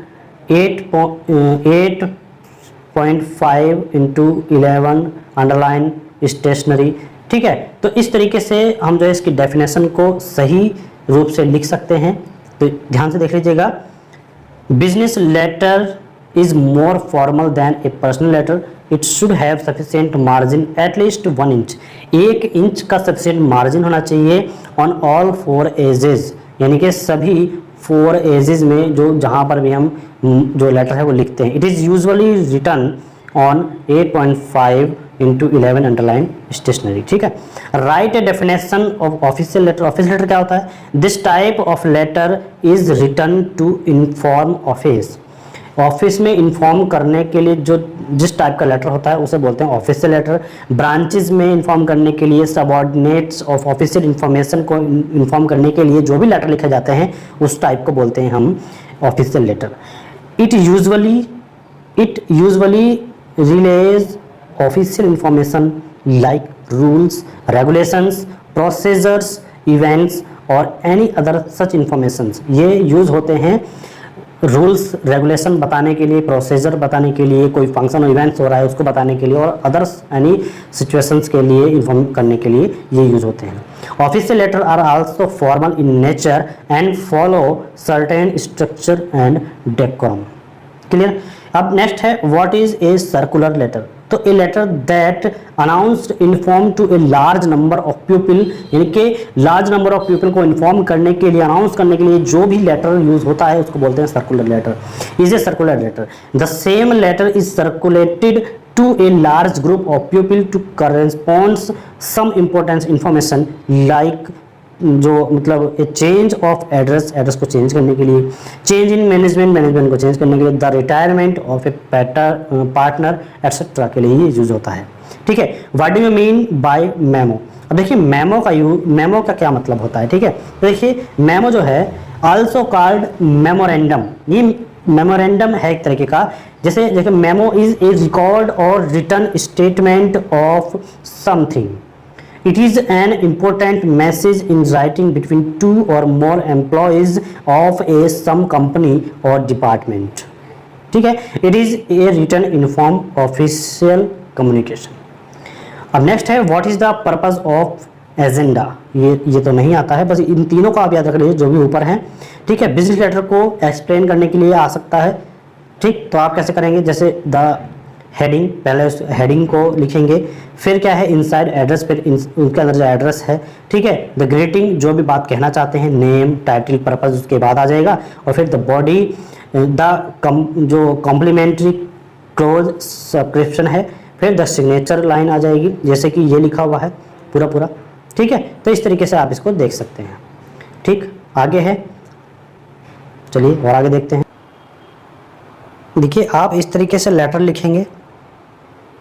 8.5 into 11 underline stationery, ठीक है। तो इस तरीके से हम जो है इसकी डेफिनेशन को सही रूप से लिख सकते हैं। तो ध्यान से देख लीजिएगा, business letter is more formal than a personal letter. It should have sufficient margin at least 1 inch, 1 inch का सफिशिएंट मार्जिन होना चाहिए ऑन ऑल 4 एजेस, यानी कि सभी 4 एजेस में जो जहाँ पर भी हम जो लेटर है वो लिखते हैं। It is usually written on 8.5 into 11 underline stationery, ठीक है। Write a definition of official letter. Official letter क्या होता है, this type of letter is written to inform office. Office में इन्फॉर्म करने के लिए जो जिस टाइप का लेटर होता है उसे बोलते हैं ऑफिशियल लेटर। ब्रांचेस में इन्फॉर्म करने के लिए, सबऑर्डिनेट्स ऑफ ऑफिशियल इन्फॉर्मेशन को इन्फॉर्म करने के लिए जो भी लेटर लिखे जाते हैं उस टाइप को बोलते हैं हम official letter. It usually relays official information like rules, regulations, procedures, events और एनी अदर सच इंफॉर्मेशंस। ये यूज़ होते हैं रूल्स रेगुलेशन बताने के लिए, प्रोसीजर बताने के लिए, कोई फंक्शन और इवेंट्स हो रहा है उसको बताने के लिए, और अदर्स एनी सिचुएशंस के लिए इन्फॉर्म करने के लिए ये यूज़ होते हैं। Official letter are also formal in nature and follow certain structure and decorum. Clear. अब नेक्स्ट है what is a circular letter. तो a letter that announced inform to a large number of people, यानी कि large number of people को inform करने के लिए, announce करने के लिए जो भी लेटर यूज होता है उसको बोलते हैं circular letter. Is a circular letter the same letter is circulated to a large group of people to corresponds some important information like जो मतलब a change of address, address को चेंज करने के लिए, चेंज इन मैनेजमेंट, मैनेजमेंट को change करने के लिए, the retirement of a partner etcetera के लिए ये यूज होता है, ठीक है। What do you mean by memo. अब देखिए मेमो का क्या मतलब होता है, ठीक है। तो देखिए मेमो जो है आल्सो कॉल्ड मेमोरेंडम, ये मेमोरेंडम है एक तरीके का। जैसे देखिए मेमो इज ए रिकॉर्ड और written statement of something. It is an important message in writing between 2 or more employees of a some company or department, ठीक है। It is a written informed official communication। अब next है what is the purpose of agenda, ये तो नहीं आता है, बस इन तीनों को आप याद रख लीजिए जो भी ऊपर हैं, ठीक है। बिजनेस लेटर को एक्सप्लेन करने के लिए आ सकता है, ठीक। तो आप कैसे करेंगे, जैसे द हेडिंग, पहले उस हेडिंग को लिखेंगे, फिर क्या है इनसाइड एड्रेस, फिर उनके अंदर जो एड्रेस है, ठीक है। द ग्रीटिंग, जो भी बात कहना चाहते हैं, नेम, टाइटल, पर्पस, उसके बाद आ जाएगा। और फिर द बॉडी, जो कॉम्प्लीमेंट्री क्लोज सब्सक्रिप्शन है, फिर द सिग्नेचर लाइन आ जाएगी, जैसे कि ये लिखा हुआ है पूरा, ठीक है। तो इस तरीके से आप इसको देख सकते हैं, ठीक। आगे है, चलिए और आगे देखते हैं। देखिए आप इस तरीके से लेटर लिखेंगे,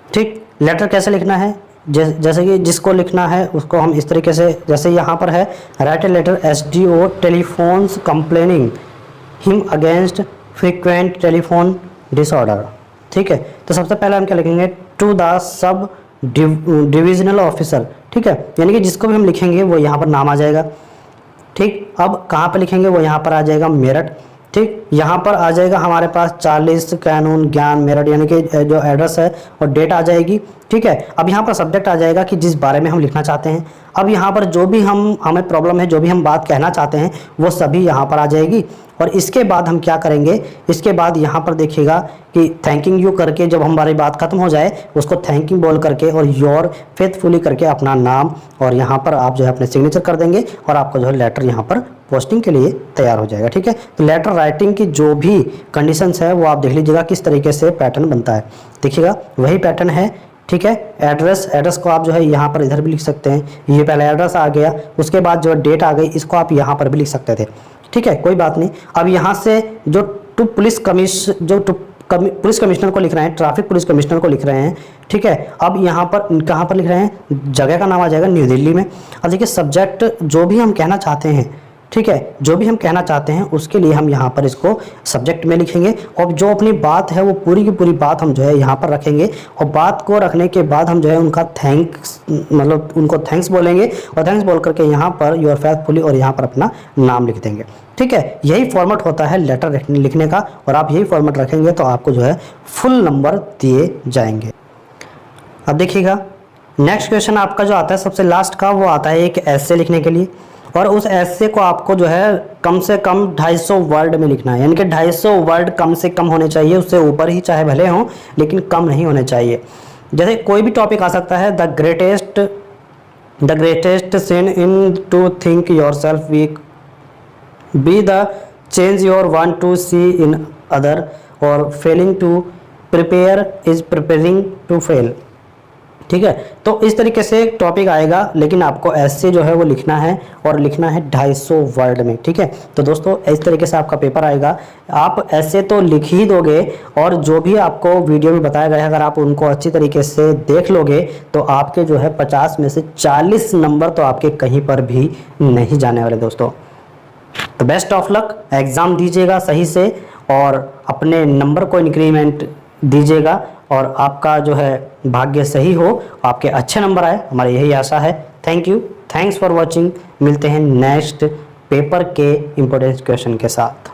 ठीक। लेटर कैसे लिखना है, जैसे कि जिसको लिखना है उसको हम इस तरीके से, जैसे यहाँ पर है write a letter SDO telephones complaining him against frequent telephone disorder, ठीक है। तो सबसे पहले हम क्या लिखेंगे, to the sub divisional officer, ठीक है। यानी कि जिसको भी हम लिखेंगे वो यहाँ पर नाम आ जाएगा, ठीक। अब कहाँ पर लिखेंगे, वो यहाँ पर आ जाएगा मेरठ, ठीक। यहाँ पर आ जाएगा हमारे पास 40 कानून ज्ञान मेरठ, यानी कि जो एड्रेस है और डेट आ जाएगी, ठीक है। अब यहाँ पर सब्जेक्ट आ जाएगा कि जिस बारे में हम लिखना चाहते हैं। अब यहाँ पर जो भी हमें प्रॉब्लम है, जो भी हम बात कहना चाहते हैं, वो सभी यहाँ पर आ जाएगी। और इसके बाद हम क्या करेंगे, इसके बाद यहाँ पर देखिएगा कि थैंकिंग यू करके जब हमारी बात खत्म हो जाए, उसको थैंकिंग बोल करके और योर फेथफुली करके अपना नाम और यहाँ पर आप जो है अपने सिग्नेचर कर देंगे और आपका जो है लेटर यहाँ पर पोस्टिंग के लिए तैयार हो जाएगा, ठीक है। तो लेटर राइटिंग की जो भी कंडीशंस है वो आप देख लीजिएगा किस तरीके से पैटर्न बनता है, देखिएगा वही पैटर्न है, ठीक है। एड्रेस को आप जो है यहाँ पर इधर भी लिख सकते हैं, ये पहले एड्रेस आ गया, उसके बाद जो डेट आ गई, इसको आप यहाँ पर भी लिख सकते थे, ठीक है, कोई बात नहीं। अब यहाँ से जो पुलिस कमिश्नर को लिख रहे हैं, ट्रैफिक पुलिस कमिश्नर को लिख रहे हैं, ठीक है। अब यहाँ पर कहाँ पर लिख रहे हैं, जगह का नाम आ जाएगा न्यू दिल्ली में। अब देखिए सब्जेक्ट जो भी हम कहना चाहते हैं, ठीक है, जो भी हम कहना चाहते हैं उसके लिए हम यहाँ पर इसको सब्जेक्ट में लिखेंगे और जो अपनी बात है वो पूरी की पूरी बात हम जो है यहाँ पर रखेंगे। और बात को रखने के बाद हम जो है उनका मतलब उनको थैंक्स बोलेंगे और थैंक्स बोल करके यहाँ पर योर फेथफुली और यहाँ पर अपना नाम लिख देंगे, ठीक है। यही फॉर्मेट होता है लेटर लिखने का और आप यही फॉर्मेट रखेंगे तो आपको जो है फुल नंबर दिए जाएंगे। अब देखिएगा नेक्स्ट क्वेश्चन आपका जो आता है सबसे लास्ट का, वो आता है एक एसे लिखने के लिए और उस एसे को आपको जो है कम से कम 250 वर्ड में लिखना है, यानी कि 250 वर्ड कम से कम होने चाहिए, उससे ऊपर ही चाहे भले हों लेकिन कम नहीं होने चाहिए। जैसे कोई भी टॉपिक आ सकता है, the greatest sin in to think yourself weak, be the change your want to see in other, और failing to prepare is preparing to fail, ठीक है। तो इस तरीके से एक टॉपिक आएगा, लेकिन आपको ऐसे जो है वो लिखना है और लिखना है 250 वर्ड में, ठीक है। तो दोस्तों इस तरीके से आपका पेपर आएगा, आप ऐसे तो लिख ही दोगे और जो भी आपको वीडियो में बताया गया है अगर आप उनको अच्छी तरीके से देख लोगे तो आपके जो है 50 में से 40 नंबर तो आपके कहीं पर भी नहीं जाने वाले दोस्तों। तो बेस्ट ऑफ लक, एग्ज़ाम दीजिएगा सही से और अपने नंबर को इंक्रीमेंट दीजिएगा और आपका जो है भाग्य सही हो, आपके अच्छे नंबर आए, हमारी यही आशा है। Thank you, thanks for watching. मिलते हैं नेक्स्ट पेपर के इम्पोर्टेंट क्वेश्चन के साथ।